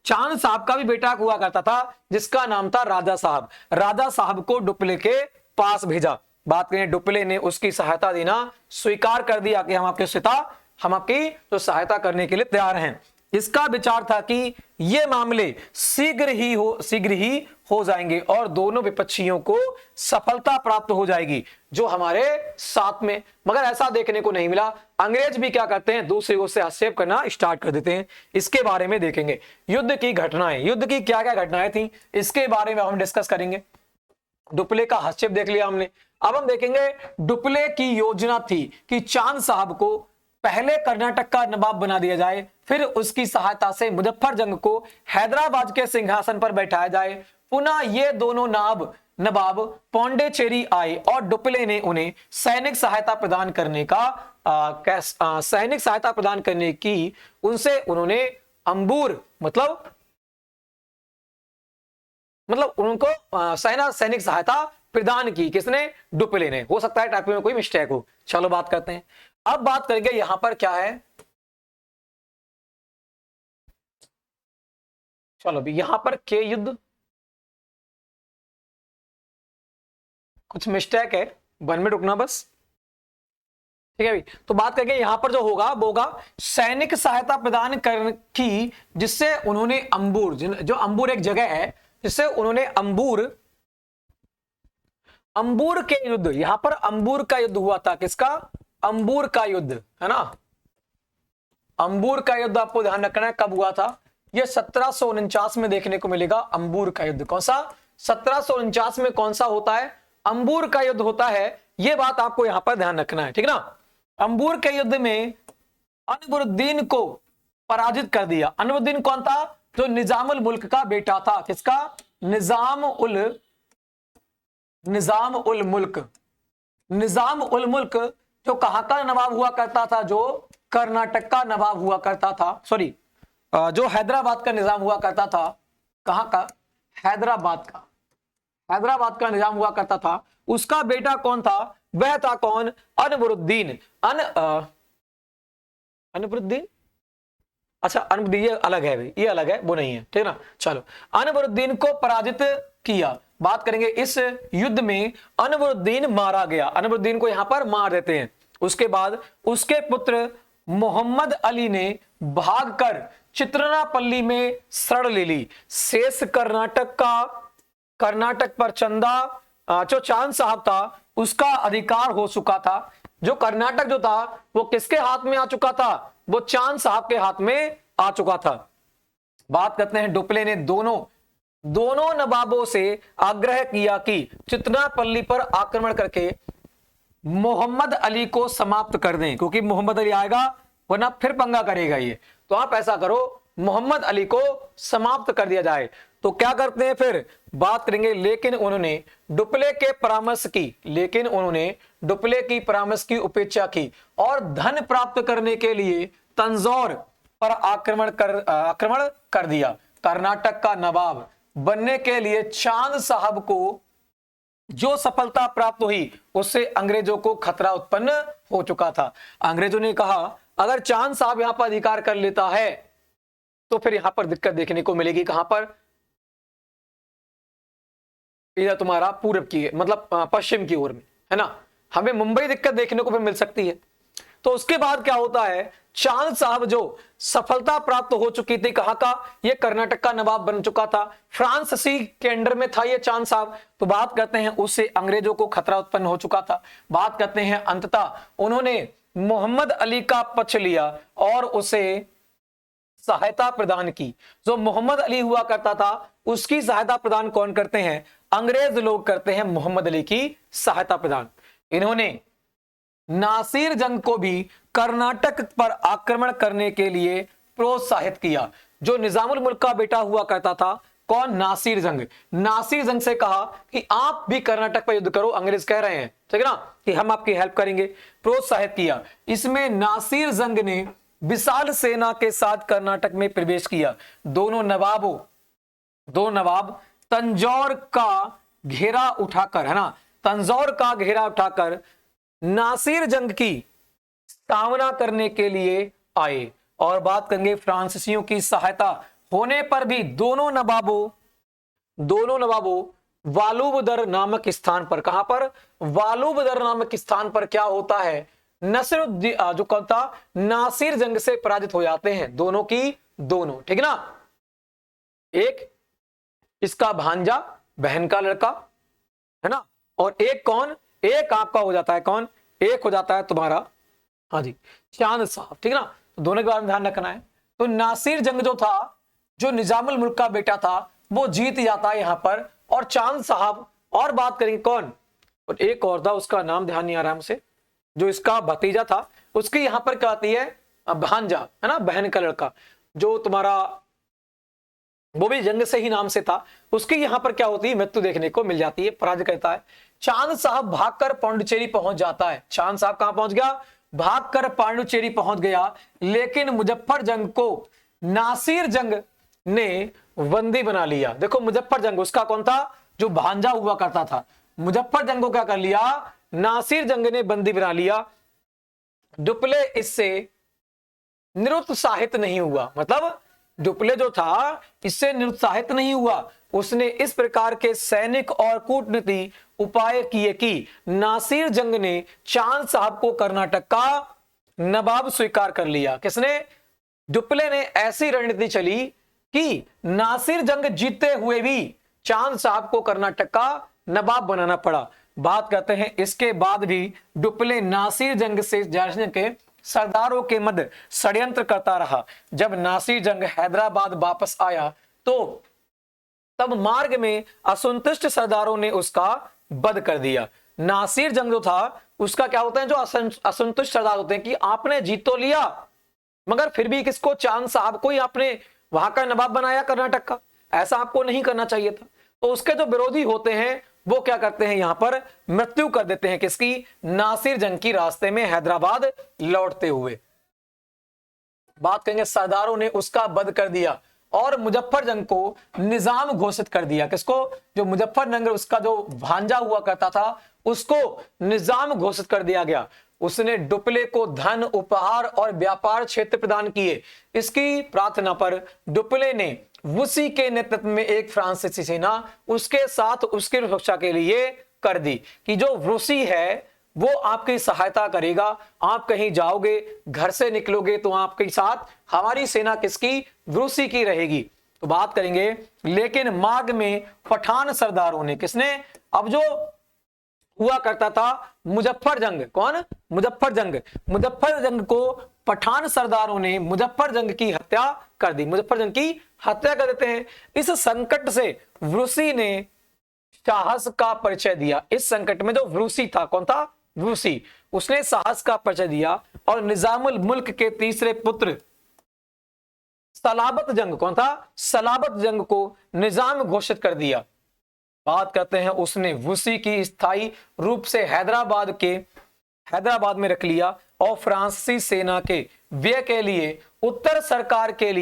चांद साहब का भी बेटा हुआ करता था जिसका नाम था राजा साहब। राजा साहब को डुप्ले के पास भेजा। बात करें, डुप्ले ने उसकी सहायता देना स्वीकार कर दिया कि हम आपकी तो सहायता करने के लिए तैयार हैं। इसका विचार था कि ये मामले शीघ्र ही हो जाएंगे और दोनों विपक्षियों को सफलता प्राप्त हो जाएगी जो हमारे साथ में। मगर ऐसा देखने को नहीं मिला। अंग्रेज भी क्या करते हैं? दूसरी ओर से हस्तक्षेप करना स्टार्ट कर देते हैं। इसके बारे में देखेंगे। युद्ध की घटनाएं, युद्ध की क्या क्या घटनाएं थी, इसके बारे में हम डिस्कस करेंगे। डुप्ले का हस्तक्षेप देख लिया हमने। अब हम देखेंगे डुप्ले की योजना थी कि चांद साहब को पहले कर्नाटक का नवाब बना दिया जाए, फिर उसकी सहायता से मुजफ्फर जंग को हैदराबाद के सिंहासन पर बैठाया जाए। पुनः ये दोनों नवाब पौंडीचेरी आए और डुप्ले ने उन्हें सैनिक सहायता प्रदान करने की उनसे उन्होंने अंबूर मतलब उनको सैनिक सहायता प्रदान की। किसने? डुप्ले ने। हो सकता है टाइपिंग में कोई मिस्टेक हो। चलो बात करते हैं। अब बात करेंगे यहां पर क्या है। चलो भी यहां पर के युद्ध, कुछ मिस्टेक है, 1 मिनट रुकना बस, ठीक है भाई। तो बात करेंगे यहां पर जो होगा वो होगा सैनिक सहायता प्रदान करने की, जिससे उन्होंने अंबूर, जो अंबूर एक जगह है, जिससे उन्होंने अंबूर के युद्ध, यहां पर अंबूर का युद्ध हुआ था। किसका? अंबूर का युद्ध, है ना। अंबूर का युद्ध आपको ध्यान रखना है कब हुआ था। यह 1749 में देखने को मिलेगा। अंबूर का युद्ध कौन सा? 1749 में कौन सा होता है? अंबूर का युद्ध होता है। यह बात आपको यहां पर ध्यान रखना है, ठीक ना। अंबूर के युद्ध में अनवरुद्दीन को पराजित कर दिया। अनवरुद्दीन कौन था? जो निजामुल मुल्क का बेटा था। किसका? निजाम उल मुल्क, जो कहां का नवाब हुआ करता था? जो कर्नाटक का नवाब हुआ करता था। सॉरी, जो हैदराबाद का निजाम हुआ करता था। कहां का? हैदराबाद का निजाम हुआ करता था। उसका बेटा कौन था? वह था कौन? अनवरुद्दीन। अनवरुद्दीन, अच्छा अनवरुद्दीन ये अलग है भाई, ये अलग है, वो नहीं है, ठीक है ना। चलो, अनवरुद्दीन को पराजित किया। बात करेंगे इस युद्ध में अनवरुद्दीन मारा गया, अनवरुद्दीन को यहां पर मार देते हैं। उसके बाद उसके पुत्र मोहम्मद अली ने भागकर चित्रनापल्ली में शरण ले ली। शेष कर्नाटक पर जो चांद साहब था उसका अधिकार हो चुका था। जो कर्नाटक जो था वो किसके हाथ में आ चुका था? वो चांद साहब के हाथ में आ चुका था। बात करते हैं, डुप्ले ने दोनों नवाबों से आग्रह किया कि चित्रनापल्ली पर आक्रमण करके मोहम्मद अली को समाप्त कर दें, क्योंकि मोहम्मद अली आएगा वरना फिर पंगा करेगा ये। तो आप ऐसा करो, मोहम्मद अली को समाप्त कर दिया जाए। तो क्या करते हैं फिर? बात करेंगे, लेकिन उन्होंने डुप्ले की परामर्श की उपेक्षा की और धन प्राप्त करने के लिए तंजौर पर आक्रमण कर दिया। कर्नाटक का नवाब बनने के लिए चांद साहब को जो सफलता प्राप्त हुई उससे अंग्रेजों को खतरा उत्पन्न हो चुका था। अंग्रेजों ने कहा अगर चांद साहब यहां पर अधिकार कर लेता है तो फिर यहां पर दिक्कत देखने को मिलेगी। कहां पर? इधर तुम्हारा पूर्व की, मतलब पश्चिम की ओर में, है ना। हमें मुंबई दिक्कत देखने को भी मिल सकती है। तो उसके बाद क्या होता है, चांद साहब जो सफलता प्राप्त हो चुकी थी, कहां का? ये कर्नाटक का नवाब बन चुका था, फ्रांसीसी के अंडर में था ये चांद साहब। तो बात करते हैं उससे अंग्रेजों को खतरा उत्पन्न हो चुका था। बात करते हैं अंततः उन्होंने मोहम्मद अली का पक्ष लिया और उसे सहायता प्रदान की। जो मोहम्मद अली हुआ करता था उसकी सहायता प्रदान कौन करते हैं? अंग्रेज लोग करते हैं मोहम्मद अली की सहायता प्रदान। इन्होंने नासिर जंग को भी कर्नाटक पर आक्रमण करने के लिए प्रोत्साहित किया। जो निजामुल मुल्क का बेटा हुआ करता था, कौन? नासिर जंग। नासिर जंग से कहा कि आप भी कर्नाटक पर युद्ध करो, अंग्रेज कह रहे हैं, ठीक है ना, कि हम आपकी हेल्प करेंगे, प्रोत्साहित किया। इसमें नासिर जंग ने विशाल सेना के साथ कर्नाटक में प्रवेश किया। दो नवाब तंजौर का घेरा उठाकर, है ना, तंजौर का घेरा उठाकर नासिर जंग की सामना करने के लिए आए। और बात करेंगे फ्रांसीसियों की सहायता होने पर भी दोनों नवाबों वालुबदर नामक स्थान पर, कहां पर? वालुबदर नामक स्थान पर क्या होता है, नसरुद्दीन जो कौन था, नासिर जंग से पराजित हो जाते हैं। दोनों, ठीक है ना। एक इसका भांजा, बहन का लड़का, है ना, और एक कौन? एक आपका हो जाता है कौन? एक हो जाता है तुम्हारा, हाँ जी, चांद साहब, ठीक है ना। तो दोनों के बारे में ध्यान रखना है। तो नासिर जंग जो था, जो निजामुल मुल्क का बेटा था, वो जीत जाता है यहां पर, और चांद साहब, और बात करेंगे कौन? और एक और था, उसका नाम ध्यान नहीं आ रहा हमसे, जो इसका भतीजा था, उसकी यहां पर क्या आती है? भांजा, है ना, बहन का लड़का, जो तुम्हारा वो भी जंग से ही नाम से था। उसकी यहां पर क्या होती है? मृत्यु देखने को मिल जाती है, पराजय करता है। चांद साहब भागकर पांडुचेरी पहुंच जाता है। चांद साहब कहां पहुंच गया? भागकर पांडुचेरी पहुंच गया। लेकिन मुजफ्फर जंग को नासिर जंग ने बंदी बना लिया। देखो, मुजफ्फर जंग उसका कौन था? जो भांजा हुआ करता था। मुजफ्फर जंग को क्या कर लिया? नासिर जंग ने बंदी बना लिया। डुप्ले इससे निरुत्साहित नहीं हुआ, मतलब डुप्ले जो था इससे निरुत्साहित नहीं हुआ। उसने इस प्रकार के सैनिक और कूटनीति उपाय किए कि नासिर जंग ने चांद साहब को कर्नाटक का नवाब स्वीकार कर लिया। किसने? डुप्ले ने ऐसी रणनीति चली कि नासिर जंग जीतते हुए भी चांद साहब को कर्नाटक का नवाब बनाना पड़ा। बात करते हैं इसके बाद भी डुप्ले नासिर जंग से जश्न के सरदारों के मध्य षड्यंत्र करता रहा। जब नासिर जंग हैदराबाद वापस आया तो तब मार्ग में असंतुष्ट सरदारों ने उसका वध कर दिया। नासिर जंग जो था उसका क्या होता है, जो असंतुष्ट सरदार होते हैं कि आपने जीत तो लिया मगर फिर भी किसको? चांद साहब को ही आपने वहां का नवाब बनाया कर्नाटक का, ऐसा आपको नहीं करना चाहिए था। तो उसके जो विरोधी होते हैं वो क्या करते हैं, यहां पर मृत्यु कर देते हैं। किसकी? नासिर जंग की, रास्ते में हैदराबाद लौटते हुए। बात करेंगे सरदारों ने उसका वध कर दिया और मुजफ्फरजंग को निजाम घोषित कर दिया। किसको? जो मुजफ्फरनगर उसका जो भांजा हुआ करता था उसको निजाम घोषित कर दिया गया। उसने डुप्ले को धन, उपहार और व्यापार क्षेत्र प्रदान किए। इसकी प्रार्थना पर डुप्ले ने वुसी के नेतृत्व में एक फ्रांसीसी सेना उसके साथ उसकी सुरक्षा के लिए कर दी कि जो रूसी है वो आपकी सहायता करेगा। आप कहीं जाओगे, घर से निकलोगे तो आपके साथ हमारी सेना किसकी? रूसी की रहेगी। तो बात करेंगे, लेकिन मार्ग में पठान सरदारों ने, किसने? अब जो हुआ करता था मुजफ्फरजंग, कौन? मुजफ्फरजंग को पठान सरदारों ने मुजफ्फरजंग की हत्या कर दी। मुजफ्फरजंग की हत्या कर देते हैं। इस संकट से रूसी ने साहस का परिचय दिया। इस संकट में जो रूसी था, कौन था? रूसी, उसने साहस का परिचय दिया और निजामुल मुल्क के तीसरे पुत्र सलाबत जंग, कौन था? सलाबत जंग को निजाम घोषित कर दिया। बात करते हैं, उसने वुसी की स्थायी रूप से हैदराबाद में रख लिया और फ्रांसीसी सेना के व्यय के लिए उत्तर सरकार के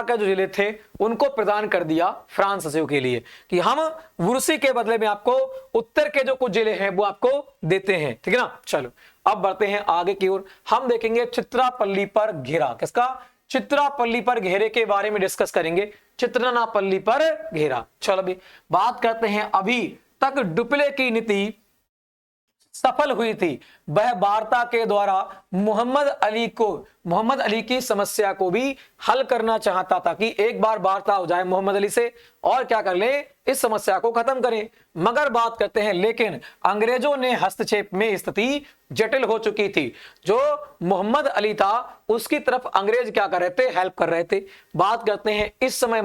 जो जिले थे उनको प्रदान कर दिया फ्रांसीसियों के लिए कि हम वुसी के बदले में आपको उत्तर के जो कुछ जिले हैं वो आपको देते हैं। ठीक है ना? चलो अब बढ़ते हैं आगे की ओर। हम देखेंगे चित्रापल्ली पर घेरा। किसका? चित्रापल्ली पर घेरे के बारे में डिस्कस करेंगे। चित्रनापल्ली पर घेरा। चलो अभी बात करते हैं, अभी तक डुप्ले की नीति सफल हुई थी। वह वार्ता के द्वारा मोहम्मद अली की समस्या को भी हल करना चाहता था कि एक बार वार्ता हो जाए मोहम्मद अली से और क्या कर ले, इस समस्या को खत्म करें। मगर बात करते हैं, लेकिन अंग्रेजों ने हस्तक्षेप में स्थिति जटिल हो चुकी थी। जो मोहम्मद अली था उसकी तरफ अंग्रेज क्या कर रहे थे? हेल्प कर रहे थे। बात करते हैं, इस समय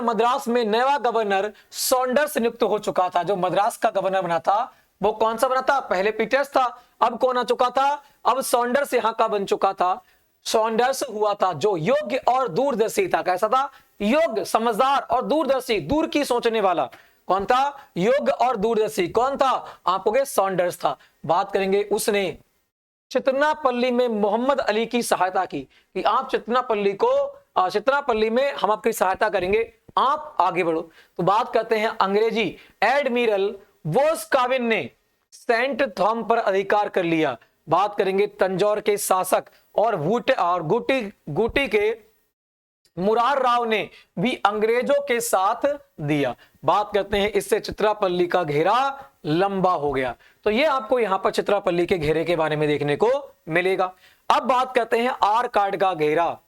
मद्रास में नया गवर्नर सॉन्डर्स नियुक्त हो चुका था। जो मद्रास का गवर्नर बना था वो कौन सा बना था? पहले पीटर्स था, अब कौन आ चुका था? अब सॉन्डर्स यहां का बन चुका था। सॉन्डर्स हुआ था जो योग्य और दूरदर्शी था। कैसा था? योग्य, समझदार और दूरदर्शी, दूर की सोचने वाला। कौन था? योग्य और दूरदर्शी। कौन था? आपको सॉन्डर्स था। बात करेंगे, उसने चित्रनापल्ली में मोहम्मद अली की सहायता की कि आप चित्रनापल्ली में हम आपकी सहायता करेंगे, आप आगे बढ़ो। तो बात करते हैं, अंग्रेजी एडमिरल वोस्काविन ने सेंट थॉम पर अधिकार कर लिया। बात करेंगे, तंजौर के शासक और गुटी के मुरार राव ने भी अंग्रेजों के साथ दिया। बात करते हैं, इससे चित्रापल्ली का घेरा लंबा हो गया। तो ये आपको यहां पर चित्रापल्ली के घेरे के बारे में देखने को मिलेगा। अब बात करते हैं आरकाट का घेरा।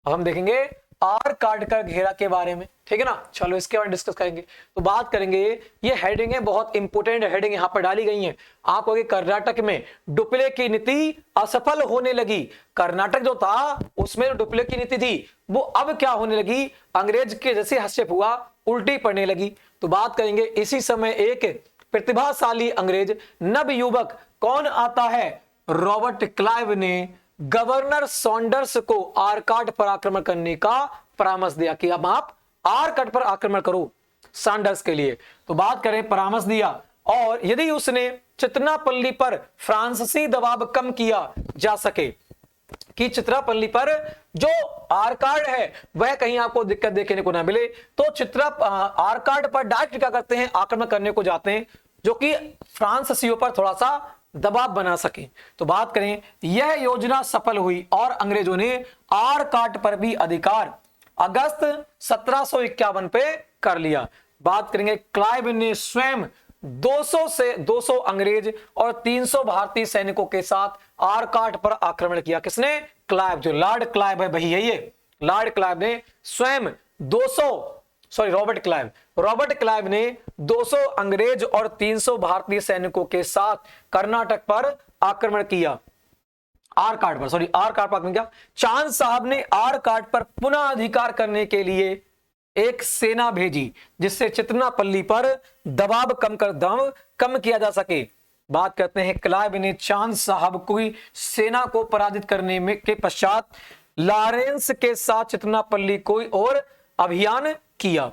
अब हम देखेंगे आरकाट का घेरा के बारे में। ठीक है ना? चलो इसके बारे में डिस्कस करेंगे। तो बात करेंगे, ये हेडिंग है, बहुत इंपोर्टेंट हेडिंग यहां पर डाली गई है। आपको कर्नाटक में डुप्ले की नीति असफल होने लगी। कर्नाटक जो था उसमें डुप्ले की नीति थी वो अब क्या होने लगी? अंग्रेज के जैसे हस्तक्षेप हुआ, उल्टी पड़ने लगी। तो बात करेंगे, इसी समय एक प्रतिभाशाली अंग्रेज नवयुवक कौन आता है? रॉबर्ट क्लाइव ने गवर्नर सॉन्डर्स को आरकाट पर आक्रमण करने का परामर्श दिया कि अब आप आरकाट पर आक्रमण करो सॉन्डर्स के लिए। तो बात करें, परामर्श दिया और यदि उसने चित्रनापल्ली पर फ्रांसीसी दबाव कम किया जा सके कि चित्रापल्ली पर जो आरकाट है वह कहीं आपको दिक्कत देखने को ना मिले, तो आरकाट पर डायरेक्ट क्या करते हैं? आक्रमण करने को जाते हैं, जो कि फ्रांसीसियों पर थोड़ा सा दबाव बना सके। तो बात करें, यह योजना सफल हुई और अंग्रेजों ने आरकाट पर भी अधिकार अगस्त 1751 पे कर लिया। बात करेंगे, क्लाइव ने स्वयं 200 अंग्रेज और 300 भारतीय सैनिकों के साथ आरकाट पर आक्रमण किया। किसने? क्लाइव, जो लॉर्ड क्लाइव है वही है ये। लॉर्ड क्लाइव ने स्वयं रॉबर्ट क्लाइव ने 200 अंग्रेज और 300 भारतीय सैनिकों के साथ कर्नाटक पर आक्रमण किया। आरकाट पर आक्रमण किया। चांद साहब ने आरकाट पर पुनः अधिकार करने के लिए एक सेना भेजी जिससे चित्रनापल्ली पर दबाव कम किया जा सके। बात करते हैं, क्लाइव ने चांद साहब की सेना को पराजित करने के पश्चात लॉरेंस के साथ चित्रनापल्ली को और अभियान किया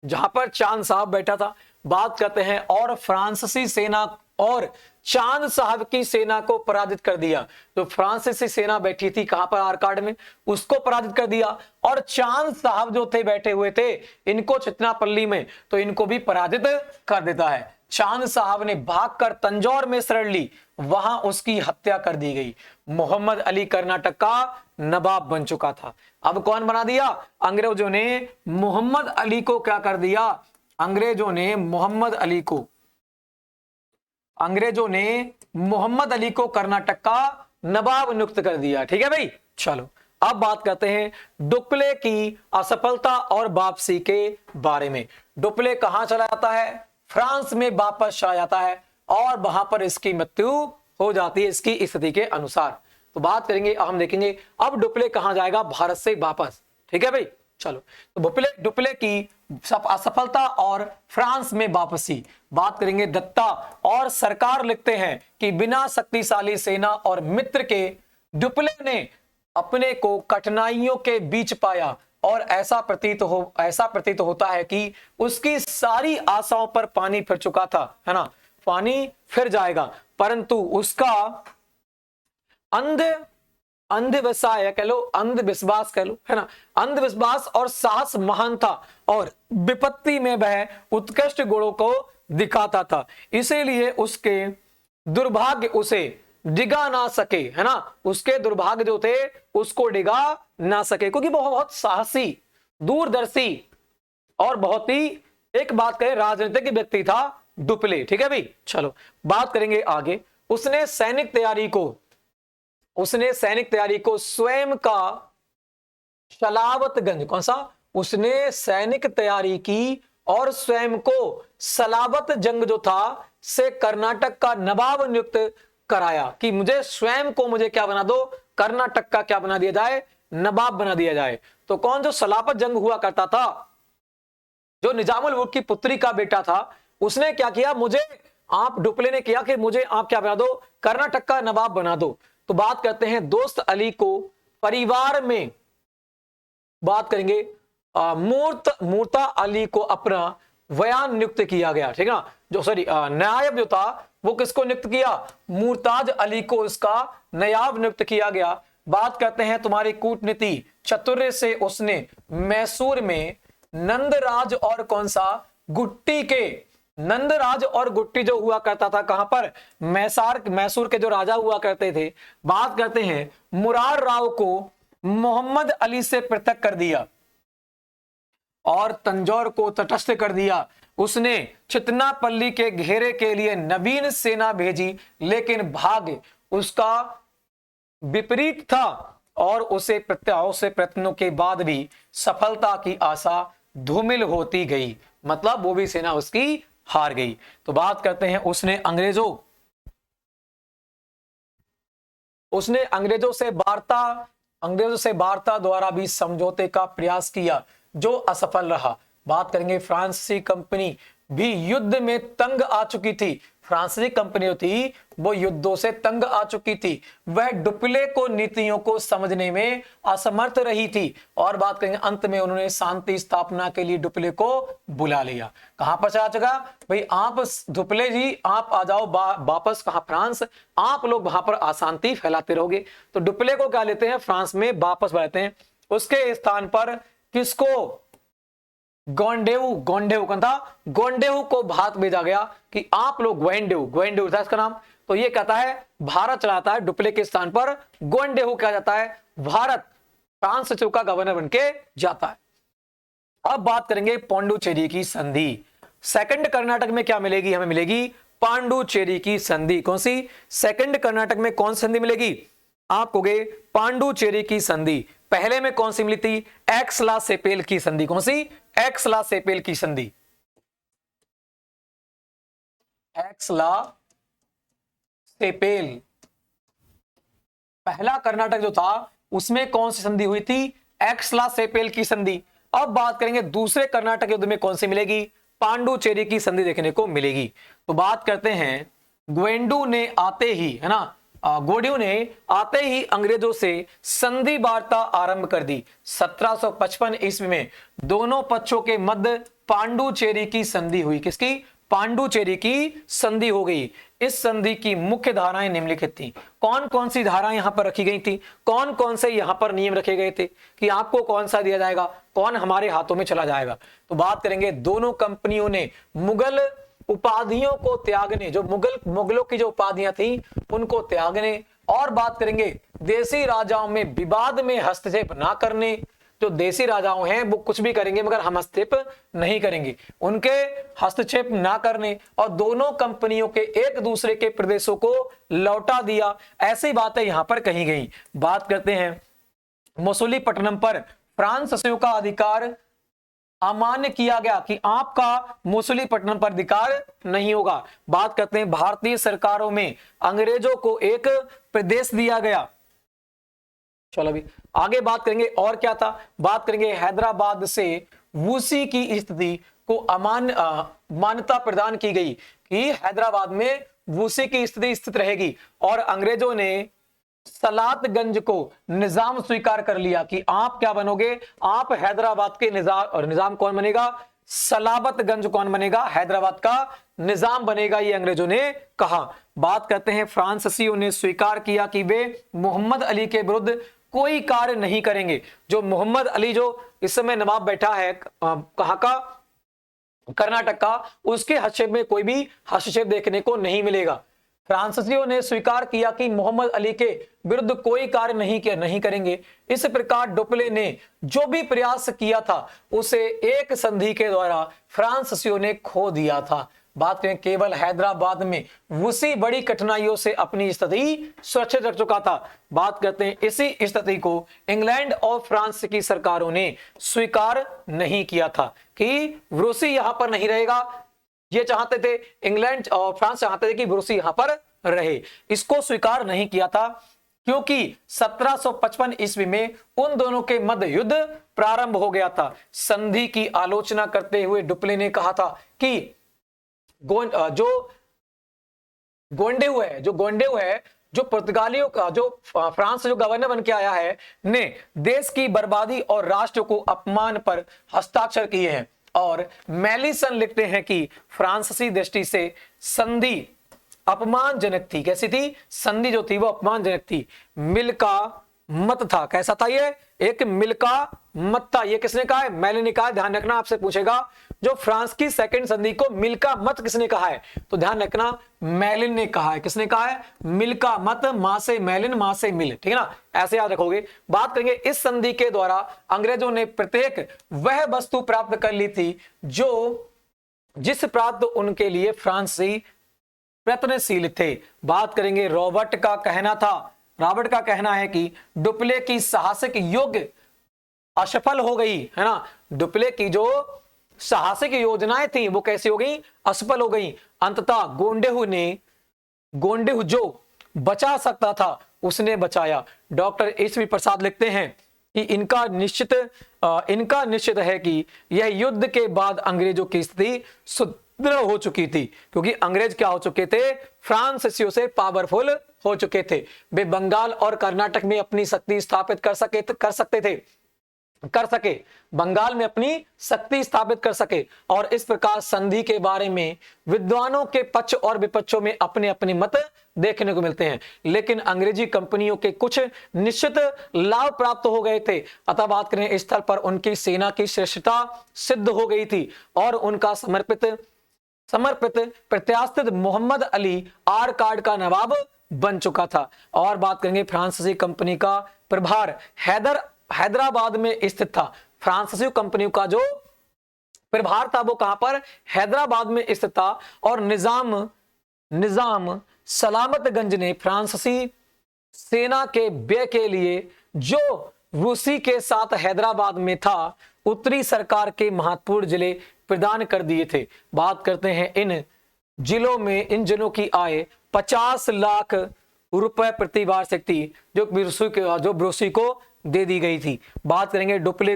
जहां पर चांद साहब बैठा था। बात करते हैं, और फ्रांसीसी सेना और चांद साहब की सेना को पराजित कर दिया। जो फ्रांसीसी सेना बैठी थी कहां पर, आरकाड में, उसको पराजित कर दिया। और चांद साहब जो थे बैठे हुए थे इनको चितनापल्ली में, तो इनको भी पराजित कर देता है। चांद साहब ने भागकर तंजौर में शरण ली, वहां उसकी हत्या कर दी गई। मोहम्मद अली कर्नाटक का नवाब बन चुका था। अब कौन बना दिया? अंग्रेजों ने मोहम्मद अली को क्या कर दिया? अंग्रेजों ने मोहम्मद अली को कर्नाटक का नवाब नियुक्त कर दिया। ठीक है भाई, चलो अब बात करते हैं डुप्ले की असफलता और वापसी के बारे में। डुप्ले कहां चला जाता है? फ्रांस में वापस चला जाता है और वहां पर इसकी मृत्यु हो जाती है इसकी स्थिति के अनुसार। तो बात करेंगे, हम देखेंगे अब डुप्ले कहां जाएगा भारत से वापस। ठीक है भाई, चलो तो डुप्ले की असफलता और फ्रांस में वापसी बात करेंगे। दत्ता और सरकार लिखते हैं कि बिना शक्तिशाली सेना और मित्र के डुप्ले ने अपने को कठिनाइयों के बीच पाया और ऐसा प्रतीत होता है कि उसकी सारी आशाओं पर पानी फिर चुका था, है ना, पानी फिर जाएगा, परंतु उसका अंधविश्वास कह लो, है ना, अंधविश्वास और साहस महान था और विपत्ति में वह उत्कृष्ट गुणों को दिखाता था, इसीलिए उसके दुर्भाग्य उसे डिगा ना सके, है ना, उसके दुर्भाग्य जो थे उसको डिगा ना सके, क्योंकि बहुत साहसी, दूरदर्शी और बहुत ही, एक बात करें, राजनीतिक व्यक्ति था डुप्ले। ठीक है भाई, चलो बात करेंगे आगे। उसने सैनिक तैयारी को स्वयं का सलावतगंज, कौन सा? उसने सैनिक तैयारी की और स्वयं को सलावत जंग जो था से कर्नाटक का नवाब नियुक्त कराया कि मुझे क्या बना दो, कर्नाटक का क्या बना दिया जाए, नवाब बना दिया जाए। तो कौन? जो सलावत जंग हुआ करता था, जो निजामुल मुल्क की पुत्री का बेटा था, उसने क्या किया, डुप्ले ने किया कि मुझे आप क्या बना दो, कर्नाटक का नवाब बना दो। तो बात करते हैं दोस्त अली को परिवार में, बात करेंगे मूर्ता अली को अपना बयान नियुक्त किया गया। ठीक है ना, नायब जो था वो किसको नियुक्त किया? मुर्ताज अली को इसका नायब नियुक्त किया गया। बात करते हैं तुम्हारी कूटनीति चातुर्य से उसने मैसूर में नंदराज और कौन सा गुट्टी के, नंदराज और गुट्टी जो हुआ करता था कहां पर? मैसूर के जो राजा हुआ करते थे। बात करते हैं मुरार राव को मोहम्मद अली से पृथक कर दिया और तंजौर को तटस्थ कर दिया। उसने चितनापल्ली के घेरे के लिए नवीन सेना भेजी, लेकिन भाग्य उसका विपरीत था और उसे प्रयत्नों के बाद भी सफलता की आशा धूमिल होती गई, मतलब वो भी सेना उसकी हार गई। तो बात करते हैं उसने अंग्रेजों से वार्ता द्वारा भी समझौते का प्रयास किया जो असफल रहा। बात करेंगे फ्रांसीसी कंपनी भी युद्ध में तंग आ चुकी थी। फ्रांसीसी कंपनी थी वो युद्धों से तंग आ चुकी थी, वह डुप्ले को नीतियों को समझने में असमर्थ रही थी। और बात करेंगे अंत में उन्होंने शांति स्थापना के लिए डुप्ले को बुला लिया। कहां पर चला चुका भाई? आप डुप्ले जी आप आ जाओ वापस, कहां? फ्रांस। आप लोग वहां पर अशांति फैलाते रहोगे, तो डुप्ले को क्या लेते हैं? फ्रांस में वापस बढ़ते हैं। उसके स्थान पर किसको? गोंडेऊ को भारत भेजा गया कि आप लोग गोंडेऊ था इसका नाम। तो ये कहता है भारत चलाता है, डुप्ले के स्थान पर गोंडेऊ क्या जाता है? भारत फ्रांस से का गवर्नर बनके जाता है। अब बात करेंगे पांडुचेरी की संधि। सेकंड कर्नाटक में क्या मिलेगी? हमें मिलेगी पांडुचेरी की संधि। कौन सी? सेकंड कर्नाटक में कौन संधि मिलेगी? आप कहोगे पांडुचेरी की संधि। पहले में कौन सी मिली थी? एक्सला सेपेल की संधि। कौन सी? एक्सला सेपेल की संधि। एक्सला सेपेल पहला कर्नाटक जो था उसमें कौन सी संधि हुई थी? एक्सला सेपेल की संधि। अब बात करेंगे दूसरे कर्नाटक युद्ध में कौन सी मिलेगी? पांडुचेरी की संधि देखने को मिलेगी। तो बात करते हैं गोंडेऊ ने आते ही, है ना, गोंडेऊ ने आते ही अंग्रेजों से संधि वार्ता आरंभ कर दी। 1755 ईस्वी में दोनों पक्षों के मध्य पांडुचेरी की संधि हुई। किसकी? पांडुचेरी की संधि हो गई। इस संधि की मुख्य धाराएं निम्नलिखित थी। कौन कौन सी धाराएं यहां पर रखी गई थी, कौन कौन से यहां पर नियम रखे गए थे कि आपको कौन सा दिया जाएगा, कौन हमारे हाथों में चला जाएगा। तो बात करेंगे दोनों कंपनियों ने मुगल उपाधियों को त्यागने, जो मुगलों की जो उपाधियां थी उनको त्यागने, और बात करेंगे देसी राजाओं में विवाद में हस्तक्षेप ना करने। जो देसी राजाओं हैं वो कुछ भी करेंगे मगर हम हस्तक्षेप नहीं करेंगे, उनके हस्तक्षेप ना करने, और दोनों कंपनियों के एक दूसरे के प्रदेशों को लौटा दिया। ऐसी बातें यहां पर कही गई। बात करते हैं मसूलीपट्टनम पर फ्रांसीसियों का अधिकार अमान्य किया गया कि आपका मसूलीपट्टनम पर अधिकार नहीं होगा। बात करते हैं भारतीय सरकारों में अंग्रेजों को एक प्रदेश दिया गया। चलो अभी आगे बात करेंगे और क्या था। बात करेंगे हैदराबाद से वूसी की स्थिति को मान्यता प्रदान की गई कि हैदराबाद में वूसी की स्थिति स्थित रहेगी, और अंग्रेजों ने सलातगंज को निजाम स्वीकार कर लिया कि आप क्या बनोगे, आप हैदराबाद के निजाम, और निजाम कौन बनेगा, सलाबतगंज कौन बनेगा, हैदराबाद का निजाम बनेगा, ये अंग्रेजों ने कहा। बात करते हैं फ्रांसीसियों ने स्वीकार किया कि वे मोहम्मद अली के विरुद्ध कोई कार्य नहीं करेंगे। जो मोहम्मद अली जो इस समय नवाब बैठा है कहां का, कर्नाटक का, उसके हस्तक्षेप में कोई भी हस्तक्षेप देखने को नहीं मिलेगा। फ्रांसीसियों ने स्वीकार किया कि मोहम्मद अली के विरुद्ध कोई कार्य नहीं करेंगे। इस प्रकार डुप्ले ने जो भी प्रयास किया था उसे एक संधि के द्वारा फ्रांसीसियों ने खो दिया था। बात करें केवल हैदराबाद में वूसी बड़ी कठिनाइयों से अपनी स्थिति सुरक्षित रख चुका था। बात करते हैं इसी स्थिति को इंग्लैंड और फ्रांस की सरकारों ने स्वीकार नहीं किया था कि वूसी यहां पर नहीं रहेगा। ये चाहते थे, इंग्लैंड और फ्रांस चाहते थे कि वूसी यहां पर रहे, इसको स्वीकार नहीं किया था क्योंकि 1755 ईस्वी में उन दोनों के मध्य युद्ध प्रारंभ हो गया था। संधि की आलोचना करते हुए डुप्ले ने कहा था कि जो गोंडेउ है, जो पुर्तगालियों का, जो फ्रांस जो गवर्नर बन के आया है, ने देश की बर्बादी और राष्ट्र को अपमान पर हस्ताक्षर किए हैं। और मेलिसन लिखते हैं कि फ्रांसीसी दृष्टि से संधि अपमानजनक थी। कैसी थी संधि, जो थी वो अपमानजनक थी। मिल का मत था, कैसा था ये, एक मिल का मत था। ये किसने कहा है, मेलिन ने कहा है। ध्यान रखना, आपसे पूछेगा जो फ्रांस की सेकंड संधि को मिल का मत किसने कहा है, तो ध्यान रखना मेलिन ने कहा है। किसने कहा है, मिल का मत, मां से मेलिन, मां से मिल, ठीक है ना, ऐसे याद रखोगे। बात करेंगे इस संधि के द्वारा अंग्रेजों ने प्रत्येक वह वस्तु प्राप्त कर ली थी जिस प्राप्त उनके लिए फ्रांसीसी प्रयत्नशील थे। बात करेंगे रॉबर्ट का कहना है कि डुप्ले की साहसिक योग्य असफल हो गई है ना। डुप्ले की जो साहसिक योजनाएं थी वो कैसी हो गई, असफल हो गई। अंततः गोंडेहू जो बचा सकता था उसने बचाया। डॉक्टर एसवी प्रसाद लिखते हैं कि इनका निश्चित है कि यह युद्ध के बाद अंग्रेजों की स्थिति सुदृढ़ हो चुकी थी, क्योंकि अंग्रेज क्या हो चुके थे, फ्रांसीसियों से पावरफुल हो चुके थे। वे बंगाल और कर्नाटक में अपनी शक्ति स्थापित कर सके, बंगाल में अपनी शक्ति स्थापित कर सके। और इस प्रकार संधि के बारे में विद्वानों के पक्ष और विपक्षों में अपने अपने मत देखने को मिलते हैं, लेकिन अंग्रेजी कंपनियों के कुछ निश्चित लाभ प्राप्त हो गए थे। अतः बात करें इस स्थल पर उनकी सेना की श्रेष्ठता सिद्ध हो गई थी और उनका समर्पित प्रत्याशित मोहम्मद अली आरकाड का नवाब बन चुका था। और बात करेंगे फ्रांसीसी कंपनी का प्रभार हैदराबाद में स्थित था। फ्रांसीसी कंपनियों का जो प्रभार था वो कहां पर, हैदराबाद में स्थित था। और निजाम सलामतगंज ने फ्रांसीसी सेना के व्यय के लिए जो रूसी के साथ हैदराबाद में था, उत्तरी सरकार के महत्वपूर्ण जिले प्रदान कर दिए थे। बात करते हैं इन जिलों की आय 50 लाख रुपए प्रति वार्षिक थी, जो ब्रूसी को दे दी गई थी। बात करेंगे डुप्ले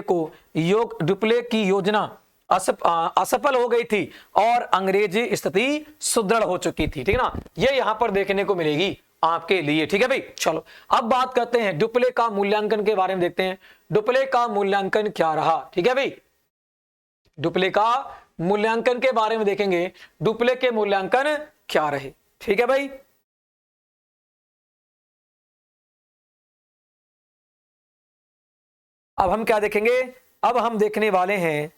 की योजना असफल हो गई थी और अंग्रेजी स्थिति सुदृढ़ हो चुकी थी, ठीक है ना। ये यहां पर देखने को मिलेगी आपके लिए, ठीक है भाई। चलो अब बात करते हैं डुप्ले का मूल्यांकन के बारे में, देखते हैं डुप्ले का मूल्यांकन क्या रहा, ठीक है भाई। डुप्ले का मूल्यांकन के बारे में देखेंगे, डुप्ले के मूल्यांकन क्या रहे। ठीक है भाई। अब हम क्या देखेंगे, अब हम देखने वाले हैं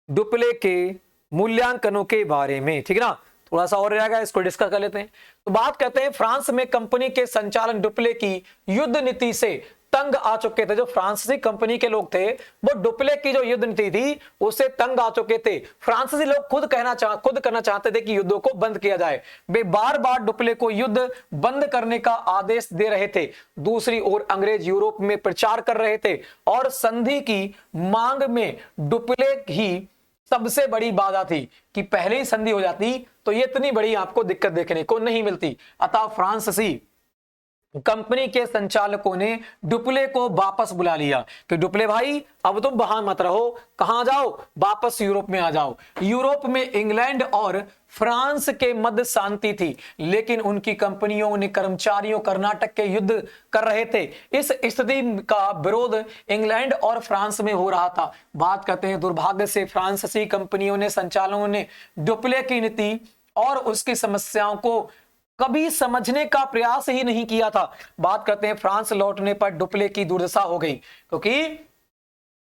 डुप्ले के मूल्यांकनों के बारे में, ठीक है ना। थोड़ा सा और रहेगा, इसको डिस्कस कर लेते हैं। तो बात करते हैं, फ्रांस में कंपनी के संचालन डुप्ले की युद्ध नीति से तंग आ चुके थे। जो फ्रांसीसी कंपनी के लोग थे वो डुप्ले की जो युद्ध नीति थी उससे तंग आ चुके थे। फ्रांसीसी लोग खुद करना चाहते थे कि युद्धों को बंद किया जाए। वे बार बार डुप्ले को युद्ध बंद करने का आदेश दे रहे थे। दूसरी ओर अंग्रेज यूरोप में प्रचार कर रहे थे और संधि की मांग में डुप्ले ही सबसे बड़ी बाधा थी कि पहले ही संधि हो जाती तो ये इतनी बड़ी आपको दिक्कत देखने को नहीं मिलती। अतः फ्रांसीसी कंपनी के संचालकों ने डुप्ले को वापस बुला लिया कि डुप्ले भाई अब तुम बाहर मत रहो, कहां जाओ, वापस यूरोप में आ जाओ। यूरोप में इंग्लैंड और फ्रांस के मध्य शांति थी, लेकिन उनकी कंपनियों ने कर्मचारियों कर्नाटक के युद्ध कर रहे थे। इस स्थिति का विरोध इंग्लैंड और फ्रांस में हो रहा था। बात करते हैं, दुर्भाग्य से फ्रांसीसी कंपनियों ने संचालकों ने डुप्ले की नीति और उसकी समस्याओं को कभी समझने का प्रयास ही नहीं किया था। बात करते हैं, फ्रांस लौटने पर डुप्ले की दुर्दशा हो गई, क्योंकि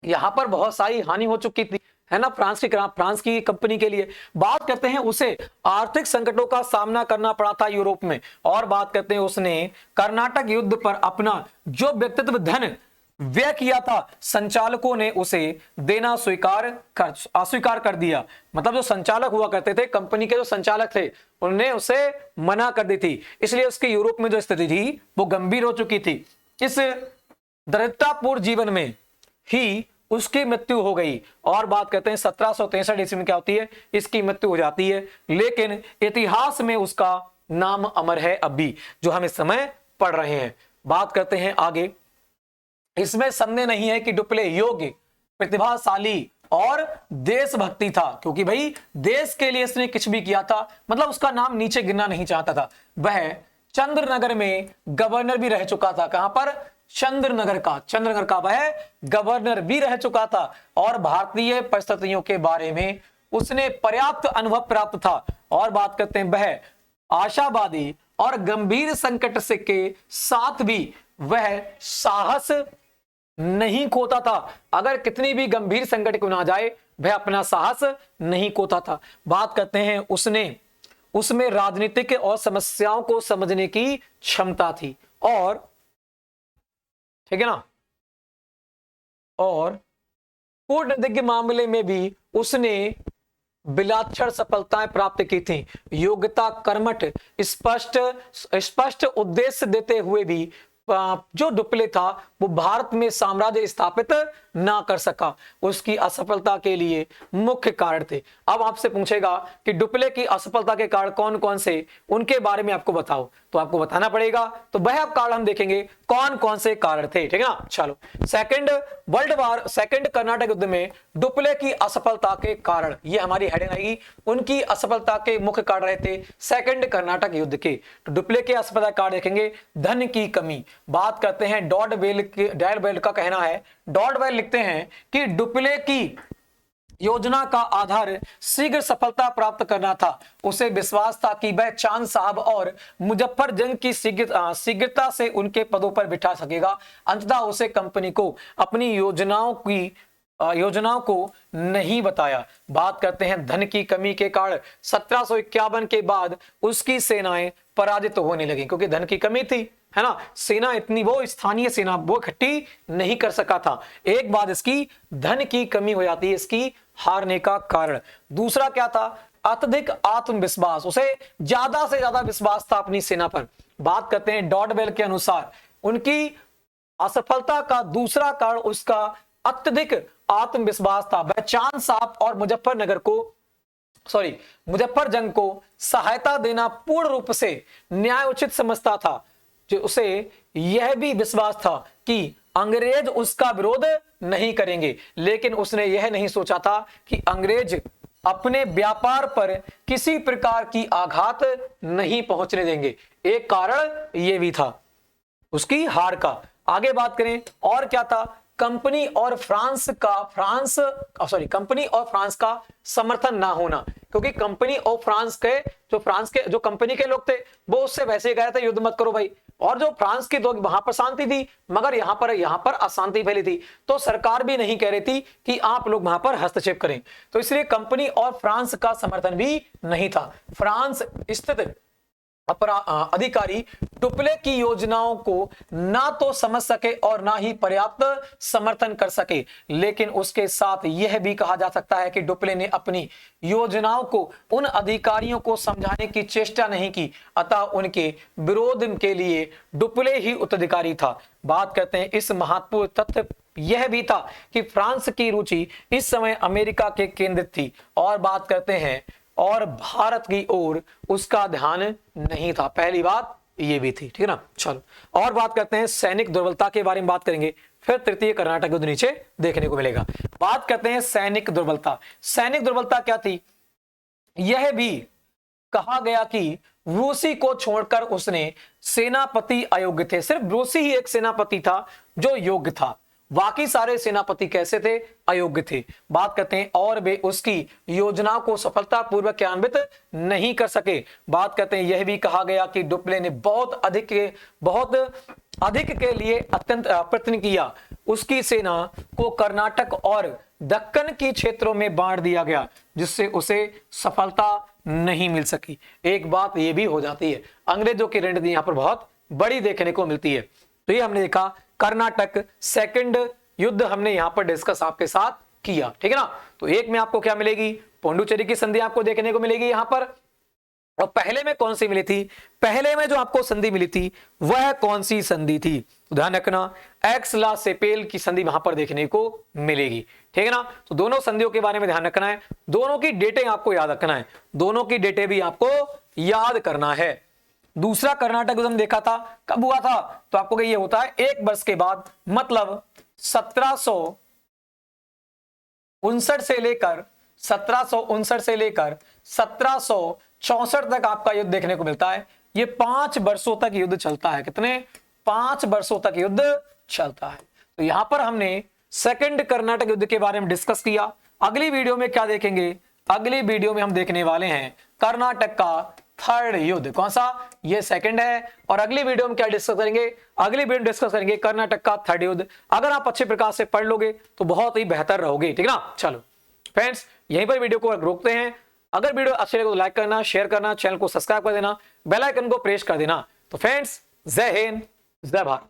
यहां पर बहुत सारी हानि हो चुकी थी, है ना, फ्रांस की कंपनी के लिए। बात करते हैं, उसे आर्थिक संकटों का सामना करना पड़ा था यूरोप में। और बात करते हैं, उसने कर्नाटक युद्ध पर अपना जो व्यक्तित्व धन व्यय किया था, संचालकों ने उसे देना अस्वीकार कर दिया। मतलब जो संचालक हुआ करते थे, कंपनी के जो संचालक थे, उन्होंने उसे मना कर दी थी। इसलिए उसकी यूरोप में जो स्थिति थी वो गंभीर हो चुकी थी। इस दरिद्रतापूर्ण जीवन में ही उसकी मृत्यु हो गई। और बात करते हैं 1763 ईस्वी में क्या होती है, इसकी मृत्यु हो जाती है। लेकिन इतिहास में उसका नाम अमर है अभी, जो हम इस समय पढ़ रहे हैं। बात करते हैं आगे, इसमें संदेह नहीं है कि डुप्ले योग्य, प्रतिभाशाली और देशभक्ति था, क्योंकि भाई देश के लिए इसने कुछ भी किया था। मतलब उसका नाम नीचे गिरना नहीं चाहता था। वह चंद्रनगर में गवर्नर भी रह चुका था। कहां पर, चंद्रनगर का वह गवर्नर भी रह चुका था। और भारतीय परिस्थितियों के बारे में उसने पर्याप्त अनुभव प्राप्त था। और बात करते हैं, वह आशावादी और गंभीर संकट से के साथ भी वह साहस नहीं खोता था। अगर कितनी भी गंभीर संकट क्यों ना जाए, वह अपना साहस नहीं खोता था। बात करते हैं, उसमें राजनीतिक और समस्याओं को समझने की क्षमता थी। और ठीक है ना, और कूटनीतिक मामले में भी उसने विलक्षण सफलताएं प्राप्त की थी। योग्यता, कर्मठ, स्पष्ट उद्देश्य देते हुए भी जो डुप्ले था वो भारत में साम्राज्य स्थापित ना कर सका। उसकी असफलता के लिए मुख्य कारण थे। अब आपसे पूछेगा कि डुप्ले की असफलता के कारण कौन कौन से, उनके बारे में आपको बताओ, तो आपको बताना पड़ेगा। तो वह अब कारण हम देखेंगे कौन कौन से कारण थे, ठीक है ना। चलो, सेकंड कर्नाटक युद्ध में डुप्ले की असफलता के कारण, ये हमारी हेडिंग आएगी, उनकी असफलता के मुख्य कारण रहे थे सेकंड कर्नाटक युद्ध के। तो डुप्ले के असफलता कारण देखेंगे, धन की कमी। बात करते हैं, डॉडवेल का कहना है, डॉडवेल लिखते हैं कि डुप्ले की योजना का आधार शीघ्र सफलता प्राप्त करना था। उसे विश्वास था कि वह चांद साहब और मुजफ्फर जंग की शीघ्रता से उनके पदों पर बिठा सकेगा। अंततः उसे कंपनी को अपनी योजनाओं को नहीं बताया। बात करते हैं, धन की कमी के कारण 1751 के बाद उसकी सेनाएं पराजित होने लगी, क्योंकि धन की कमी थी, है ना। सेना इतनी, वो स्थानीय सेना वो इकट्ठी नहीं कर सका था। एक बात, इसकी धन की कमी हो जाती है इसकी हारने का कारण। दूसरा क्या था, अत्यधिक आत्मविश्वास, उसे ज्यादा से ज्यादा विश्वास था अपनी सेना पर। बात करते हैं, डॉडवेल के अनुसार उनकी असफलता का दूसरा कारण उसका अत्यधिक आत्मविश्वास था। वह चांद साहब और मुजफ्फर जंग को सहायता देना पूर्ण रूप से न्याय उचित समझता था। जो उसे यह भी विश्वास था कि अंग्रेज उसका विरोध नहीं करेंगे, लेकिन उसने यह नहीं सोचा था कि अंग्रेज अपने व्यापार पर किसी प्रकार की आघात नहीं पहुंचने देंगे। एक कारण यह भी था उसकी हार का। आगे बात करें, और क्या था, कंपनी और फ्रांस का समर्थन ना होना, क्योंकि कंपनी और फ्रांस के जो कंपनी के लोग थे वो उससे वैसे गए थे युद्ध मत करो भाई, और जो फ्रांस की लोग वहां पर शांति थी, मगर यहां पर अशांति फैली थी, तो सरकार भी नहीं कह रही थी कि आप लोग वहां पर हस्तक्षेप करें, तो इसलिए कंपनी और फ्रांस का समर्थन भी नहीं था। फ्रांस स्थित अधिकारी डुप्ले की योजनाओं को ना तो समझ सके और ना ही पर्याप्त समर्थन कर सके, लेकिन उसके साथ यह भी कहा जा सकता है कि डुप्ले ने अपनी योजनाओं को उन अधिकारियों को समझाने की चेष्टा नहीं की, अतः उनके विरोध के लिए डुप्ले ही उत्तराधिकारी था। बात करते हैं इस महत्वपूर्ण तथ्य यह भी था कि फ्रांस की रुचि इस समय अमेरिका के केंद्रित थी, और बात करते हैं और भारत की ओर उसका ध्यान नहीं था। पहली बात ये भी थी, ठीक है ना। चलो और बात करते हैं सैनिक दुर्बलता के बारे में बात करेंगे, फिर तृतीय कर्नाटक युद्ध नीचे देखने को मिलेगा। बात करते हैं सैनिक दुर्बलता। सैनिक दुर्बलता क्या थी, यह भी कहा गया कि रूसी को छोड़कर उसने सेनापति अयोग्य थे, सिर्फ रूसी ही एक सेनापति था जो योग्य था, बाकी सारे सेनापति कैसे थे, अयोग्य थे। बात करते हैं और वे उसकी योजना को सफलतापूर्वक क्रियान्वित नहीं कर सके। बात करते हैं यह भी कहा गया कि डुप्ले ने बहुत अधिक के लिए अत्यंत प्रयत्न किया, उसकी सेना को कर्नाटक और दक्कन की क्षेत्रों में बांट दिया गया, जिससे उसे सफलता नहीं मिल सकी। एक बात यह भी हो जाती है, अंग्रेजों की रणनीति यहां पर बहुत बड़ी देखने को मिलती है। तो ये हमने देखा कर्नाटक सेकंड युद्ध हमने यहां पर डिस्कस आपके साथ किया, ठीक है ना। तो एक में आपको क्या मिलेगी, पोंडुचेरी की संधि आपको देखने को मिलेगी यहां पर, और पहले में कौन सी मिली थी, पहले में जो आपको संधि मिली थी वह कौन सी संधि थी, ध्यान रखना एक्स-ला सेपेल की संधि वहां पर देखने को मिलेगी, ठीक है ना। तो दोनों संधियों के बारे में ध्यान रखना है, दोनों की डेटें आपको याद रखना है, दोनों की डेटें भी आपको याद करना है। दूसरा कर्नाटक युद्ध देखा था, कब हुआ था, तो आपको ये होता है 1 वर्ष के बाद, मतलब 1759 से लेकर 1764 तक आपका युद्ध देखने को मिलता है। ये 5 वर्षों तक युद्ध चलता है, कितने, 5 वर्षों तक युद्ध चलता है। तो यहां पर हमने सेकंड कर्नाटक युद्ध के बारे में डिस्कस किया। अगली वीडियो में क्या देखेंगे, अगली वीडियो में हम देखने वाले हैं कर्नाटक का थर्ड युद्ध, कौन सा, ये सेकंड है, और अगली वीडियो में क्या डिस्कस करेंगे, अगली वीडियो में डिस्कस करेंगे कर्नाटक का थर्ड युद्ध। अगर आप अच्छे प्रकार से पढ़ लोगे तो बहुत ही बेहतर रहोगे, ठीक ना। चलो फ्रेंड्स यहीं पर वीडियो को रोकते हैं। अगर वीडियो अच्छे लगे तो लाइक करना, शेयर करना, चैनल को सब्सक्राइब कर देना, बेल आइकन को प्रेस कर देना। तो फ्रेंड्स जय हिंद, जय भारत।